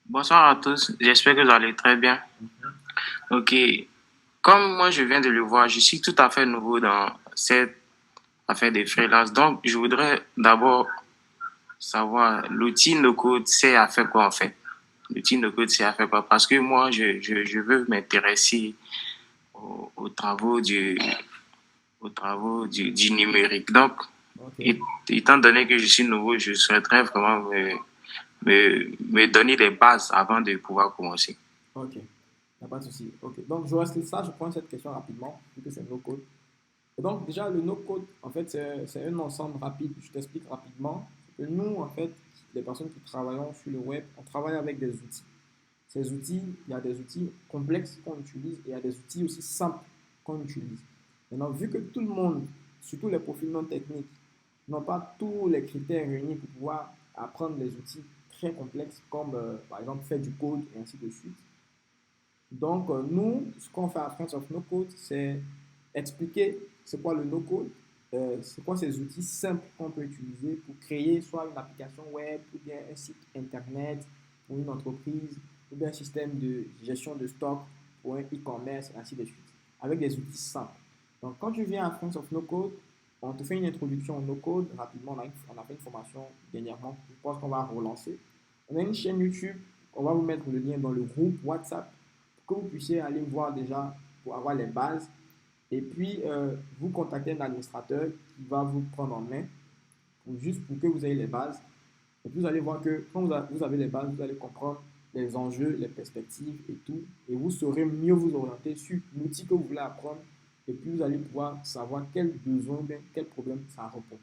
Bonsoir à tous, j'espère que vous allez très bien. Ok, comme moi je viens de le voir, je suis tout à fait nouveau dans cette affaire des freelances. Donc, je voudrais d'abord savoir l'outil no-code, c'est à faire quoi en fait? L'outil no-code, c'est à faire quoi? Parce que moi, je veux m'intéresser aux travaux du numérique. Donc, Ok, étant donné que je suis nouveau, je souhaiterais vraiment me donner des bases avant de pouvoir commencer. ok. Il n'y a pas de souci. Ok. Donc, je reste ça, je prends cette question rapidement, vu que c'est no-code. Et donc, déjà, le no-code, en fait, c'est un ensemble rapide. Je t'explique rapidement. Que nous, en fait, les personnes qui travaillent sur le web, on travaille avec des outils. Ces outils, il y a des outils complexes qu'on utilise et il y a des outils aussi simples qu'on utilise. Maintenant, vu que tout le monde, surtout les profils non techniques, n'ont pas tous les critères réunis pour pouvoir apprendre les outils très complexes comme par exemple faire du code et ainsi de suite. Donc, nous, ce qu'on fait à Friends of No Code, c'est expliquer c'est quoi le no code, c'est quoi ces outils simples qu'on peut utiliser pour créer soit une application web ou bien un site internet pour une entreprise ou bien un système de gestion de stock pour un e-commerce et ainsi de suite, avec des outils simples. Donc, quand tu viens à Friends of No Code, on te fait une introduction au no code rapidement. On a fait une formation dernièrement, je pense qu'on va relancer. On a une chaîne YouTube, on va vous mettre le lien dans le groupe WhatsApp pour que vous puissiez aller voir déjà pour avoir les bases et puis, vous contactez un administrateur qui va vous prendre en main juste pour que vous ayez les bases. Et puis, vous allez voir que quand vous avez les bases, vous allez comprendre les enjeux, les perspectives et tout. Et vous saurez mieux vous orienter sur l'outil que vous voulez apprendre. Et puis, vous allez pouvoir savoir quel besoin, bien, quel problème ça répond.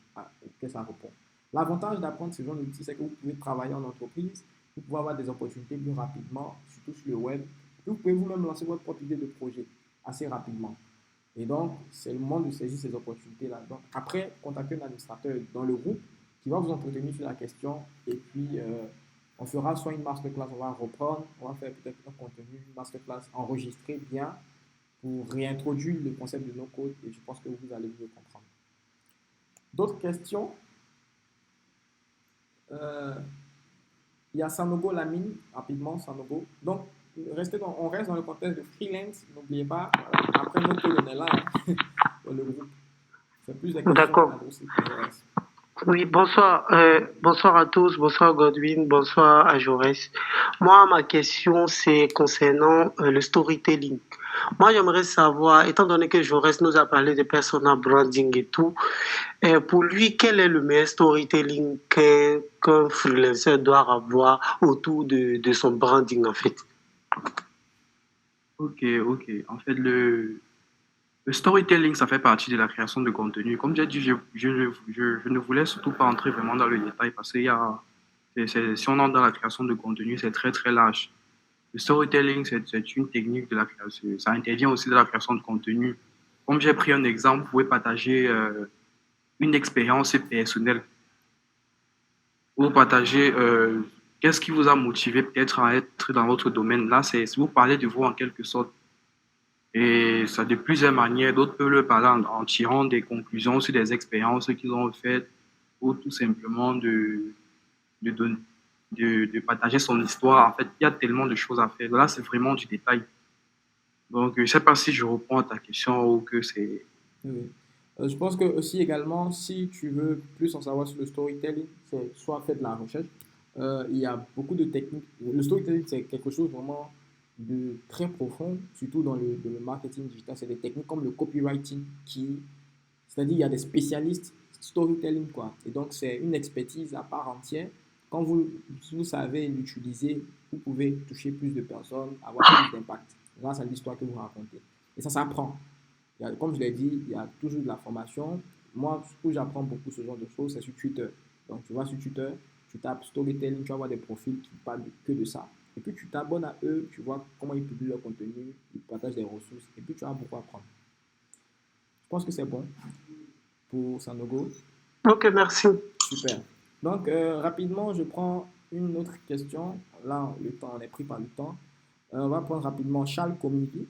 Que ça répond. L'avantage d'apprendre ce genre d'outils, c'est que vous pouvez travailler en entreprise, vous pouvez avoir des opportunités plus rapidement, surtout sur le web. Et puis, vous pouvez vous-même lancer votre propre idée de projet assez rapidement. Et donc, c'est le moment de saisir ces opportunités-là. Donc, après, contactez un administrateur dans le groupe qui va vous entretenir sur la question. Et puis, on fera soit une masterclass, on va reprendre, on va faire peut-être un contenu, une masterclass enregistrée bien pour réintroduire le concept de no-code. Et je pense que vous allez mieux comprendre. D'autres questions? Il y a Sanogo Lamine, rapidement, Sanogo. Donc, on reste dans le contexte de freelance, n'oubliez pas. Voilà. Après, no code, on est là hein, dans le groupe. C'est plus des questions D'accord. adressées pour le reste. Oui, bonsoir. Bonsoir à tous. Bonsoir Godwin. Bonsoir à Jaurès. Moi, ma question, c'est concernant le storytelling. Moi, j'aimerais savoir, étant donné que Jaurès nous a parlé de persona branding et tout, pour lui, quel est le meilleur storytelling qu'un freelancer doit avoir autour de son branding, en fait? Ok, ok. En fait, le storytelling, ça fait partie de la création de contenu. Comme j'ai dit, je ne voulais surtout pas entrer vraiment dans le détail parce qu'il y a, si on entre dans la création de contenu, c'est très, très large. Le storytelling, c'est une technique de la création. Ça intervient aussi dans la création de contenu. Comme j'ai pris un exemple, vous pouvez partager une expérience personnelle ou partager qu'est-ce qui vous a motivé peut-être à être dans votre domaine. Là, c'est vous parlez de vous en quelque sorte. Et ça de plusieurs manières. D'autres peuvent le parler en tirant des conclusions sur des expériences qu'ils ont faites ou tout simplement de, don- de partager son histoire. En fait, il y a tellement de choses à faire. Là, c'est vraiment du détail. Donc, je ne sais pas si je réponds à ta question ou que c'est... Oui, oui. Je pense que aussi également, si tu veux plus en savoir sur le storytelling, c'est soit faire de la recherche. Il y a beaucoup de techniques. Le storytelling, c'est quelque chose vraiment de très profond, surtout dans le marketing digital. C'est des techniques comme le copywriting c'est-à-dire il y a des spécialistes storytelling quoi. Et donc c'est une expertise à part entière. Quand vous savez l'utiliser, vous pouvez toucher plus de personnes, avoir plus d'impact grâce à l'histoire que vous racontez. Et ça s'apprend. Comme je l'ai dit, il y a toujours de la formation. Moi, où j'apprends beaucoup ce genre de choses, c'est sur Twitter. Donc, tu vas sur Twitter, tu tapes storytelling, tu vas voir des profils qui parlent que de ça. Et puis, tu t'abonnes à eux, tu vois comment ils publient leur contenu, ils partagent des ressources, et puis tu vas beaucoup apprendre. Je pense que c'est bon pour Sanogo. Ok, merci. Super. Donc, rapidement, je prends une autre question. Là, le temps, on est pris par le temps. On va prendre rapidement Charles Community.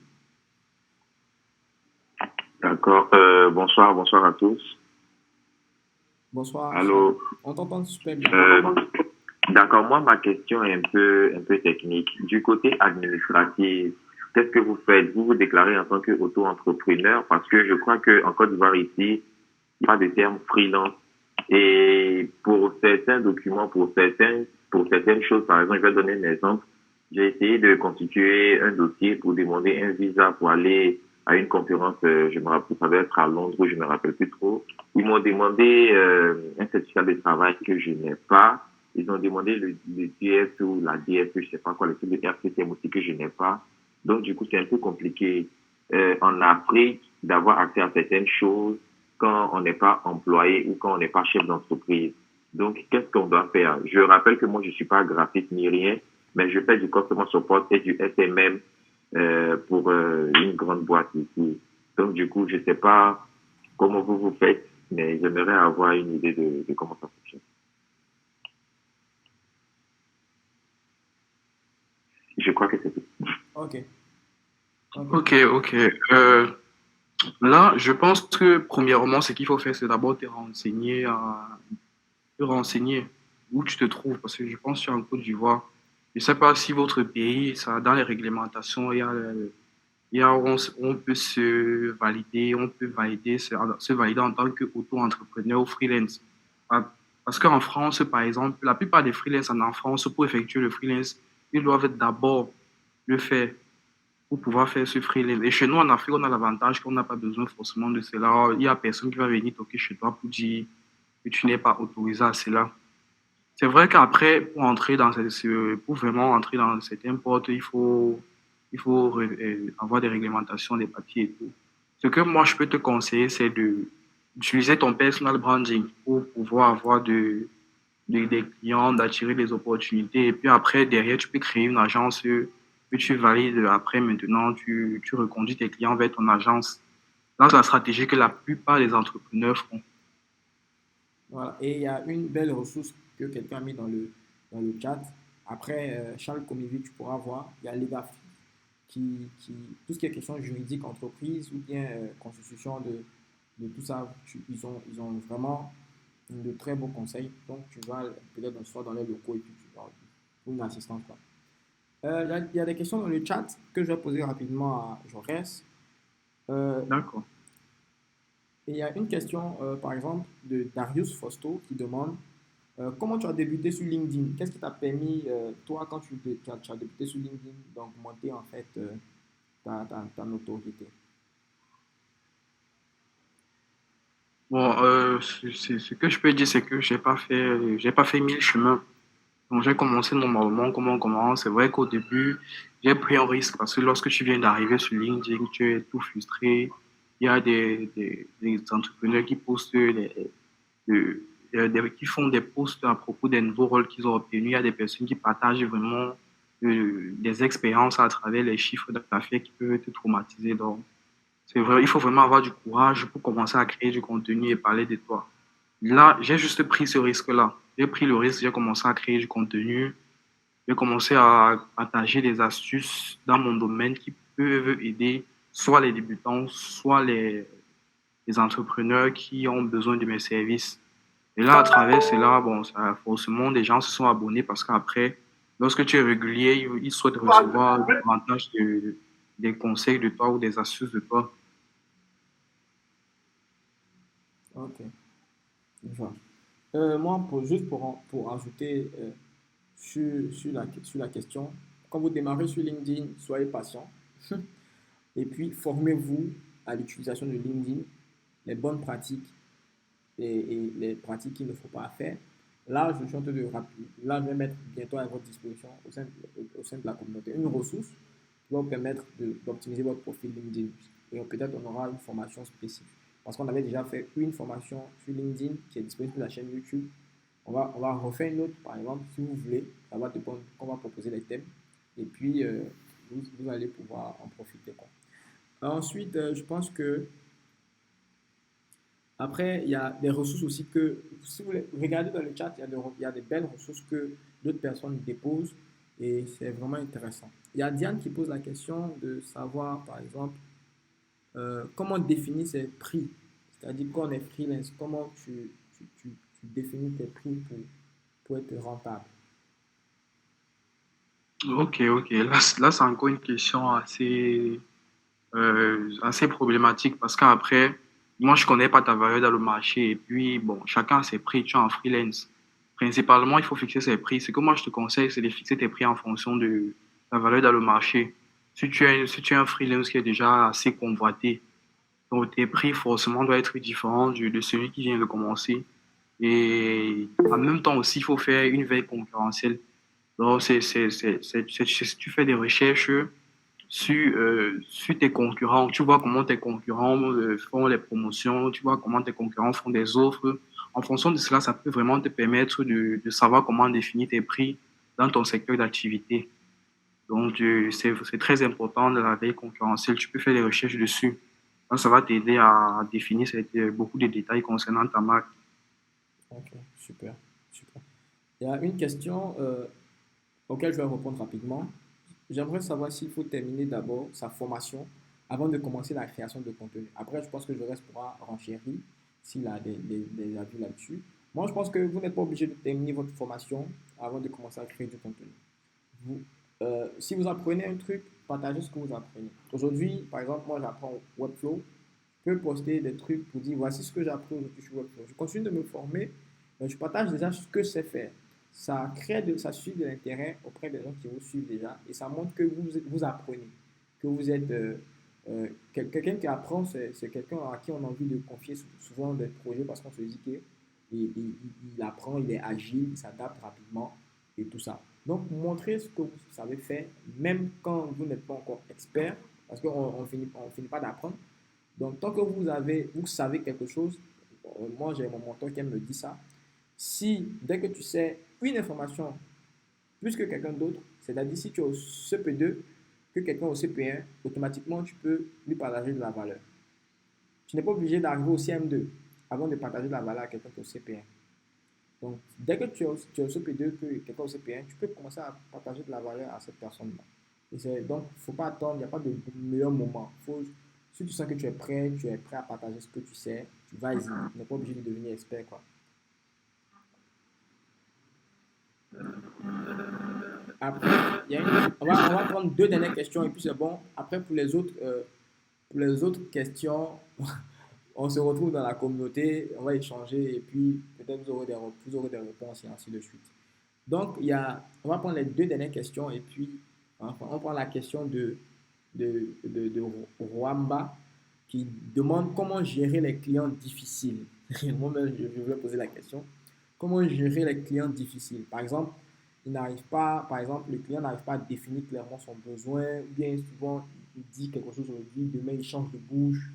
D'accord. Bonsoir à tous. Bonsoir, Charles. Allô. On t'entend super bien. Euh, d'accord. Moi, ma question est un peu technique. Du côté administratif, qu'est-ce que vous faites? Vous vous déclarez en tant qu'auto-entrepreneur parce que je crois qu'en Côte d'Ivoire ici, il n'y a pas de terme freelance. Et pour certains documents, pour certaines choses, par exemple, je vais donner un exemple. J'ai essayé de constituer un dossier pour demander un visa pour aller à une conférence, je me rappelle, ça devait être à Londres, je me rappelle plus trop. Ils m'ont demandé un certificat de travail que je n'ai pas. Ils ont demandé le DF ou la DF, je sais pas quoi, le truc de RCTM aussi que je n'ai pas. Donc, du coup, c'est un peu compliqué en Afrique d'avoir accès à certaines choses quand on n'est pas employé ou quand on n'est pas chef d'entreprise. Donc, qu'est-ce qu'on doit faire? Je rappelle que moi, je suis pas graphiste ni rien, mais je fais du customer support et du SMM pour une grande boîte ici. Donc, du coup, je sais pas comment vous faites, mais j'aimerais avoir une idée de comment ça fonctionne. Je crois que c'est tout. Ok. Ok. Ok, ok. Là, je pense que premièrement, ce qu'il faut faire, c'est d'abord te renseigner où tu te trouves, parce que je pense que tu es en Côte d'Ivoire. Je ne sais pas si votre pays, ça, dans les réglementations, il y a où on peut se valider, se valider en tant qu'auto-entrepreneur ou freelance. Ah, parce qu'en France, par exemple, la plupart des freelances en France, pour effectuer le freelance, ils doivent d'abord le faire pour pouvoir faire ce freelance. Et chez nous, en Afrique, on a l'avantage qu'on n'a pas besoin forcément de cela. Il n'y a personne qui va venir toquer chez toi pour dire que tu n'es pas autorisé à cela. C'est vrai qu'après, pour vraiment entrer dans certaines portes, il faut avoir des réglementations, des papiers et tout. Ce que moi, je peux te conseiller, c'est d'utiliser ton personal branding pour pouvoir avoir des clients, d'attirer des opportunités. Et puis après, derrière, tu peux créer une agence que tu valides. Après, maintenant, tu reconduis tes clients vers ton agence. Là, c'est la stratégie que la plupart des entrepreneurs font. Voilà. Et il y a une belle ressource que quelqu'un a mis dans le chat. Après, Charles Comivi, tu pourras voir, il y a l'EGAFI tout ce qui est question juridique, entreprise ou bien constitution de tout ça, ils ont vraiment de très beaux conseils. Donc, tu vas peut-être soit dans les locaux et puis tu vas une assistance. Quoi. Il y a des questions dans le chat que je vais poser rapidement à Jaurès. D'accord. Et il y a une question, par exemple, de Darius Fosto qui demande comment tu as débuté sur LinkedIn? Qu'est-ce qui t'a permis, toi, quand tu as débuté sur LinkedIn, d'augmenter en fait ta notoriété? Bon, ce que je peux dire, c'est que j'ai pas fait 1000 chemins. Donc, j'ai commencé normalement, comme on commence. C'est vrai qu'au début, j'ai pris un risque parce que lorsque tu viens d'arriver sur LinkedIn, tu es tout frustré. Il y a des entrepreneurs qui postent de- qui font des posts à propos des nouveaux rôles qu'ils ont obtenus. Il y a des personnes qui partagent vraiment des expériences à travers les chiffres d'affaires qui peuvent te traumatiser. Donc, c'est vrai, il faut vraiment avoir du courage pour commencer à créer du contenu et parler de toi. Là, j'ai juste pris ce risque-là. J'ai pris le risque, j'ai commencé à créer du contenu, j'ai commencé à partager des astuces dans mon domaine qui peuvent aider soit les débutants, soit les entrepreneurs qui ont besoin de mes services. Et là, à travers cela, bon, ça, forcément, des gens se sont abonnés parce qu'après, lorsque tu es régulier, ils souhaitent recevoir davantage des conseils de toi ou des astuces de toi. Ok, je vois. Moi, juste pour ajouter sur la question, quand vous démarrez sur LinkedIn, soyez patient et puis formez-vous à l'utilisation de LinkedIn, les bonnes pratiques et les pratiques qu'il ne faut pas faire. Là, je suis en train de rappeler. Là, je vais mettre bientôt à votre disposition au sein de la communauté une ressource qui va vous permettre d'optimiser votre profil LinkedIn. Et peut-être on aura une formation spécifique. Parce qu'on avait déjà fait une formation sur LinkedIn qui est disponible sur la chaîne YouTube. On va refaire une autre, par exemple, si vous voulez. Ça va dépendre qu'on va proposer les thèmes. Et puis, vous allez pouvoir en profiter, quoi. Ensuite, je pense que après, il y a des ressources aussi que, si vous regardez dans le chat, il y a des belles ressources que d'autres personnes déposent et c'est vraiment intéressant. Il y a Diane qui pose la question de savoir, par exemple, comment définir ses prix. C'est-à-dire, quand on est freelance, comment tu définis tes prix pour être rentable. Ok, ok. Là, c'est encore une question assez problématique parce qu'après, moi, je connais pas ta valeur dans le marché et puis, bon, chacun a ses prix, tu es en freelance. Principalement, il faut fixer ses prix. Ce que moi, je te conseille, c'est de fixer tes prix en fonction de la valeur dans le marché. Si tu es un freelance qui est déjà assez convoité, donc tes prix, forcément, doivent être différents de celui qui vient de commencer. Et en même temps aussi, il faut faire une veille concurrentielle. Donc, tu fais des recherches sur tes concurrents. Tu vois comment tes concurrents font les promotions, tu vois comment tes concurrents font des offres. En fonction de cela, ça peut vraiment te permettre de savoir comment définir tes prix dans ton secteur d'activité. Donc, c'est très important de la veille concurrentielle. Tu peux faire des recherches dessus. Donc, ça va t'aider à définir beaucoup de détails concernant ta marque. Ok, super, super. Il y a une question auquel je vais répondre rapidement. J'aimerais savoir s'il faut terminer d'abord sa formation avant de commencer la création de contenu. Après, je pense que Jaurès pourra renchérir s'il a des avis là-dessus. Moi, je pense que vous n'êtes pas obligé de terminer votre formation avant de commencer à créer du contenu. Si vous apprenez un truc, partagez ce que vous apprenez. Aujourd'hui, par exemple, moi, j'apprends Webflow. Je peux poster des trucs pour dire voici ce que j'ai appris aujourd'hui sur Webflow. Je continue de me former, mais je partage déjà ce que c'est faire. Ça suscite de l'intérêt auprès des gens qui vous suivent déjà et ça montre que vous apprenez, que vous êtes quelqu'un qui apprend, c'est quelqu'un à qui on a envie de confier souvent des projets parce qu'on se dit qu'il apprend, il est agile, il s'adapte rapidement et tout ça. Donc, montrez ce que vous savez faire, même quand vous n'êtes pas encore expert, parce qu'on finit pas d'apprendre. Donc, tant que vous savez quelque chose, moi j'ai mon mentor qui me dit ça. Si dès que tu sais une information plus que quelqu'un d'autre, c'est-à-dire si tu es au CP2 que quelqu'un au CP1, automatiquement tu peux lui partager de la valeur. Tu n'es pas obligé d'arriver au CM2 avant de partager de la valeur à quelqu'un qui est au CP1. Donc, dès que tu es au CP2, que quelqu'un au CP1, tu peux commencer à partager de la valeur à cette personne-là. Donc, il ne faut pas attendre, il n'y a pas de meilleur moment. Si tu sens que tu es prêt à partager ce que tu sais, tu vas-y. Tu n'es pas obligé de devenir expert, quoi. Après, on va prendre deux dernières questions et puis c'est bon. Après, pour les autres questions, on se retrouve dans la communauté, on va échanger et puis peut-être vous aurez des réponses et ainsi de suite. Donc, on va prendre les deux dernières questions et puis enfin, on prend la question de Rwamba qui demande comment gérer les clients difficiles. Moi-même, je voulais poser la question. Comment gérer les clients difficiles? Par exemple, le client n'arrive pas à définir clairement son besoin, ou bien souvent il dit quelque chose aujourd'hui, demain il change de bouche,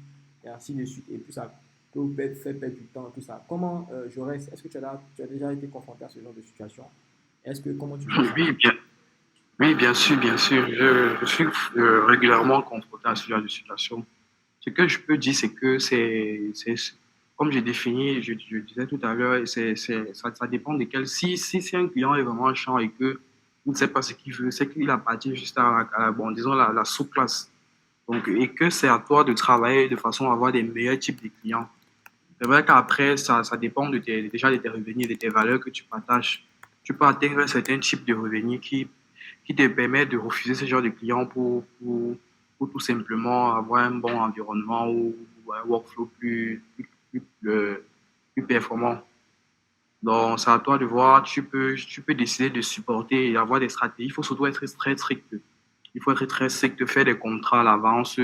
et ainsi de suite. Et puis ça peut vous faire perdre du temps, tout ça. Comment, Jaurès, est-ce que tu as déjà été confronté à ce genre de situation? Comment tu fais ça? Oui, bien, oui, bien sûr, bien sûr. Je suis régulièrement confronté à ce genre de situation. Ce que je peux dire, c'est que comme j'ai défini, je disais tout à l'heure, ça dépend de si un client est vraiment chiant et que il ne sait pas ce qu'il veut, c'est qu'il a parti juste bon, disons, la sous-classe. Donc, et que c'est à toi de travailler de façon à avoir des meilleurs types de clients. C'est vrai qu'après, ça dépend déjà de tes revenus, de tes valeurs que tu partages. Tu peux atteindre un certain type de revenus qui te permet de refuser ce genre de clients pour tout simplement avoir un bon environnement ou un workflow plus performant. Donc, c'est à toi de voir. Tu peux décider de supporter et avoir des stratégies. Il faut surtout être très strict. Il faut être très strict, faire des contrats à l'avance,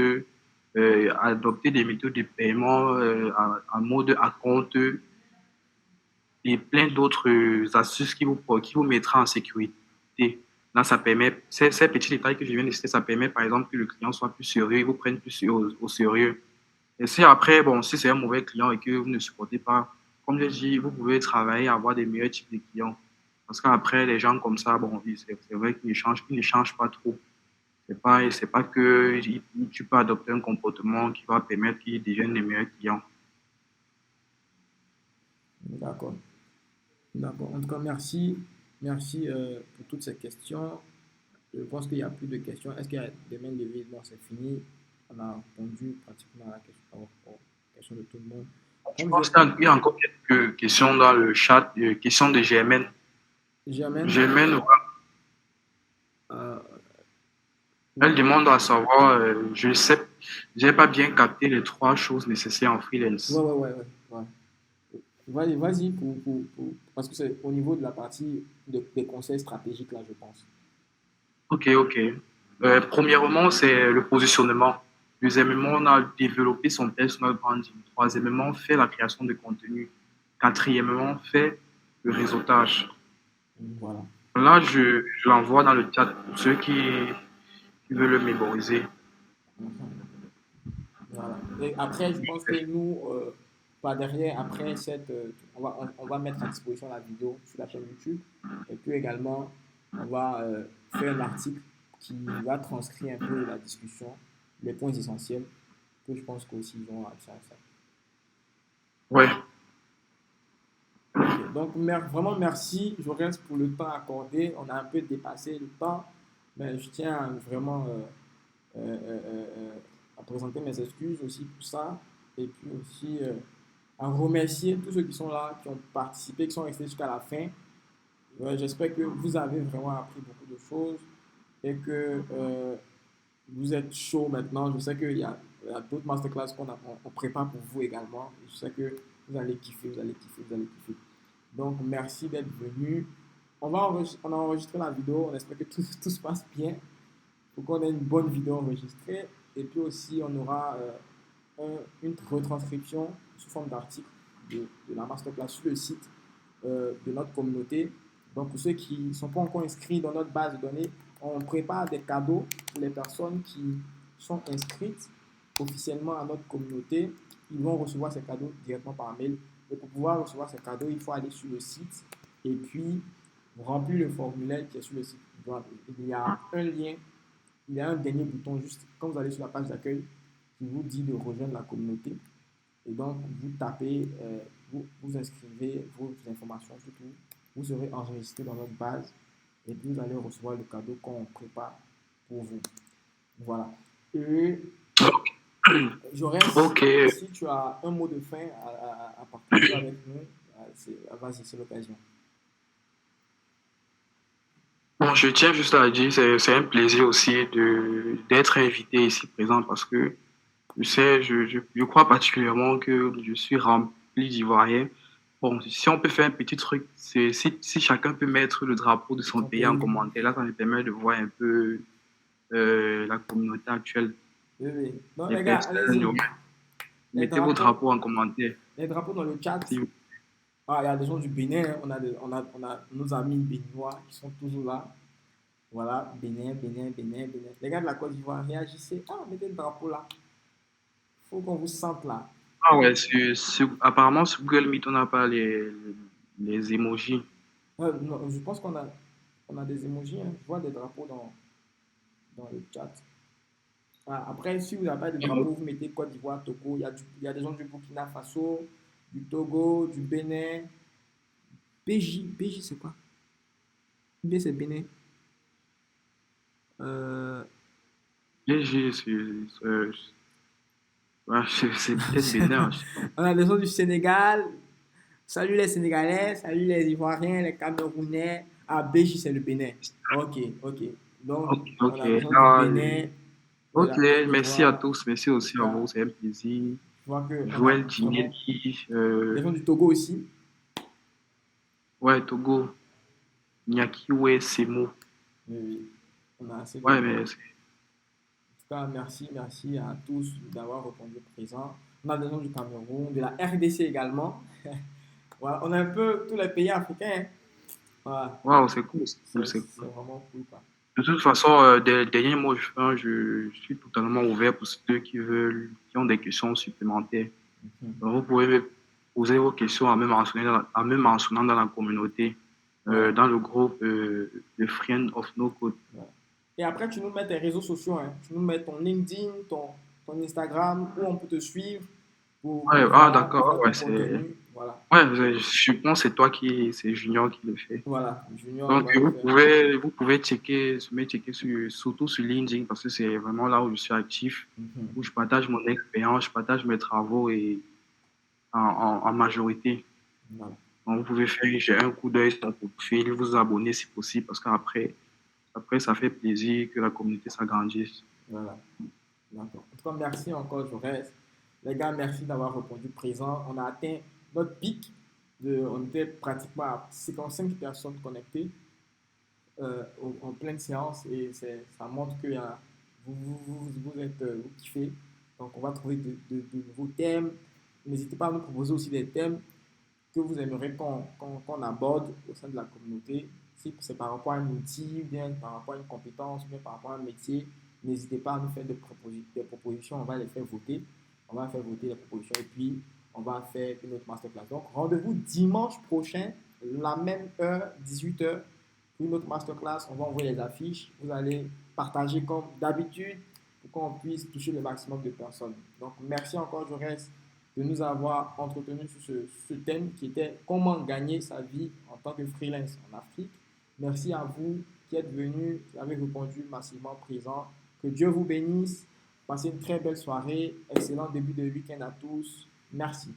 adopter des méthodes de paiement en mode à compte et plein d'autres astuces qui vous mettra en sécurité. Là, ça permet, ces petits détails que je viens de citer, ça permet par exemple que le client soit plus sérieux, il vous prenne plus au sérieux. Et si après, bon, si c'est un mauvais client et que vous ne supportez pas, comme je dis, vous pouvez travailler à avoir des meilleurs types de clients. Parce qu'après, les gens comme ça, bon, c'est vrai qu'ils ne changent pas trop. C'est pas que tu peux adopter un comportement qui va permettre qu'ils deviennent les meilleurs clients. D'accord. D'accord. En tout cas, merci. Merci pour toutes ces questions. Je pense qu'il n'y a plus de questions. Est-ce qu'il y a des mains levées? Non, c'est fini. On a répondu pratiquement à la question, aux questions de tout le monde. Je Comme pense qu'il y a encore quelques questions dans le chat, questions de Germaine. Germaine, Germaine, ouais, euh, elle demande à savoir, je sais, j'ai pas bien capté les trois choses nécessaires en freelance. ouais. Vas-y parce que c'est au niveau de la partie des conseils stratégiques, là, je pense. Ok. Premièrement, c'est le positionnement. Deuxièmement, on a développé son personal branding. Troisièmement, fait la création de contenu. Quatrièmement, fait le réseautage. Voilà. Là, je l'envoie dans le chat pour ceux qui veulent le mémoriser. Voilà. Et après, je pense que nous, par derrière, après on va mettre à disposition la vidéo sur la chaîne YouTube. Et puis également, on va faire un article qui va transcrire un peu la discussion, les points essentiels, que je pense qu'aussi ils ont accès à ça. Ouais. Ok. Donc, vraiment merci, je reste pour le temps accordé. On a un peu dépassé le temps, mais je tiens vraiment à présenter mes excuses aussi pour ça. Et puis aussi à remercier tous ceux qui sont là, qui ont participé, qui sont restés jusqu'à la fin. J'espère que vous avez vraiment appris beaucoup de choses et que vous êtes chaud maintenant. Je sais il y a d'autres masterclass on prépare pour vous également. Et je sais que vous allez kiffer, vous allez kiffer, vous allez kiffer. Donc, merci d'être venu. On a enregistré la vidéo. On espère que tout se passe bien. Pour qu'on ait une bonne vidéo enregistrée. Et puis aussi, on aura une retranscription sous forme d'article de la masterclass sur le site de notre communauté. Donc, pour ceux qui ne sont pas encore inscrits dans notre base de données, on prépare des cadeaux pour les personnes qui sont inscrites officiellement à notre communauté. Ils vont recevoir ces cadeaux directement par mail. Et pour pouvoir recevoir ces cadeaux, il faut aller sur le site et puis remplir le formulaire qui est sur le site. Donc, il y a un lien, il y a un dernier bouton juste quand vous allez sur la page d'accueil qui vous dit de rejoindre la communauté. Et donc, vous tapez, vous inscrivez vos informations, tout. Vous serez enregistré dans notre base et puis vous allez recevoir le cadeau qu'on prépare pour vous. Voilà. Et j'aurais, Ok. si tu as un mot de fin à partager avec nous, vas-y, c'est l'occasion. Bon, je tiens juste à dire, c'est un plaisir aussi d'être invité ici présent parce que je crois particulièrement que je suis rempli d'Ivoiriens. Bon, si on peut faire un petit truc, c'est si chacun peut mettre le drapeau de son pays en commentaire, là, ça me permet de voir un peu la communauté actuelle. Oui. Donc, Les les gars, personnes, allez-y. ouais. Les Mettez vos drapeaux, drapeaux en commentaire. les drapeaux dans le chat. Si vous- Ah, il y a des gens du Bénin, hein. On a nos amis béninois qui sont toujours là. Voilà, Bénin. Les gars de la Côte d'Ivoire, réagissez. Ah, mettez le drapeau là. Il faut qu'on vous sente là. Ah ouais, apparemment sur Google Meet, on n'a pas les emojis. Non, je pense on a des emojis, hein. Je vois des drapeaux dans le chat. Ah, après, si vous n'avez pas de drapeau, vous mettez Côte d'Ivoire, Togo. Il y a des gens du Burkina Faso, du Togo, du Bénin. BJ c'est quoi? B, c'est Bénin. Euh, GG, Ouais, c'est peut-être Bénin, je sais pas. On a des gens du Sénégal. Salut les Sénégalais, salut les Ivoiriens, les Camerounais. Ah, Béji, c'est le Bénin. Ok, ok. Donc, Ok, on ok. a des gens du Ah, Bénin, de ok, la Côte merci à d'Ivoire. tous. Merci aussi à Ah, vous, c'est un plaisir. je vois qu'on a Joël vraiment Djineli, des gens du Togo aussi. ouais, Togo, Nyakiwe Semo. Oui, oui. On a assez de Ouais, monde. mais En tout cas, merci à tous d'avoir répondu présent. On a des gens du Cameroun, de la RDC également. Voilà, on a un peu tous les pays africains, hein. Voilà, waouh, c'est cool, c'est cool, c'est c'est cool. vraiment cool, quoi. De toute façon, dernier mot, je suis totalement ouvert pour ceux qui veulent, qui ont des questions supplémentaires. Mhm. Donc, vous pouvez me poser vos questions en me mentionnant dans la communauté, Voilà, dans le groupe de Friends of No Code. voilà. Et après, tu nous mets tes réseaux sociaux, hein. Tu nous mets ton LinkedIn, ton Instagram, où on peut te suivre Ouais, ah, voilà, pour d'accord, voir ouais, ton c'est. contenu. Voilà, Ouais, je pense que c'est Junior qui le fait. voilà. Junior, il Donc, va le faire. vous pouvez checker, me checker surtout sur LinkedIn parce que c'est vraiment là où je suis actif, Mhm. où je partage mon expérience, je partage mes travaux et en majorité. Voilà, Donc, vous pouvez faire j'ai un coup d'œil sur mon profil, vous abonner si possible parce qu'après, ça fait plaisir que la communauté s'agrandisse. voilà. D'accord. En tout cas, merci encore, Jaurès. Les gars, merci d'avoir répondu présent. On a atteint notre pic. On était pratiquement à 55 personnes connectées en pleine séance et ça montre que vous êtes, vous kiffez. Donc, on va trouver de nouveaux thèmes. N'hésitez pas à nous proposer aussi des thèmes que vous aimeriez qu'on aborde au sein de la communauté. Si c'est par rapport à un outil, bien par rapport à une compétence, bien par rapport à un métier, n'hésitez pas à nous faire des propositions. On va les faire voter. On va faire voter les propositions et puis on va faire une autre masterclass. Donc, rendez-vous dimanche prochain, la même heure, 18h, pour une autre masterclass. On va envoyer les affiches. Vous allez partager comme d'habitude pour qu'on puisse toucher le maximum de personnes. Donc, merci encore, Jaurès, de nous avoir entretenu sur ce thème qui était comment gagner sa vie en tant que freelance en Afrique. Merci à vous qui êtes venus, qui avez répondu massivement présent. Que Dieu vous bénisse. Passez une très belle soirée. Excellent début de week-end à tous. Merci.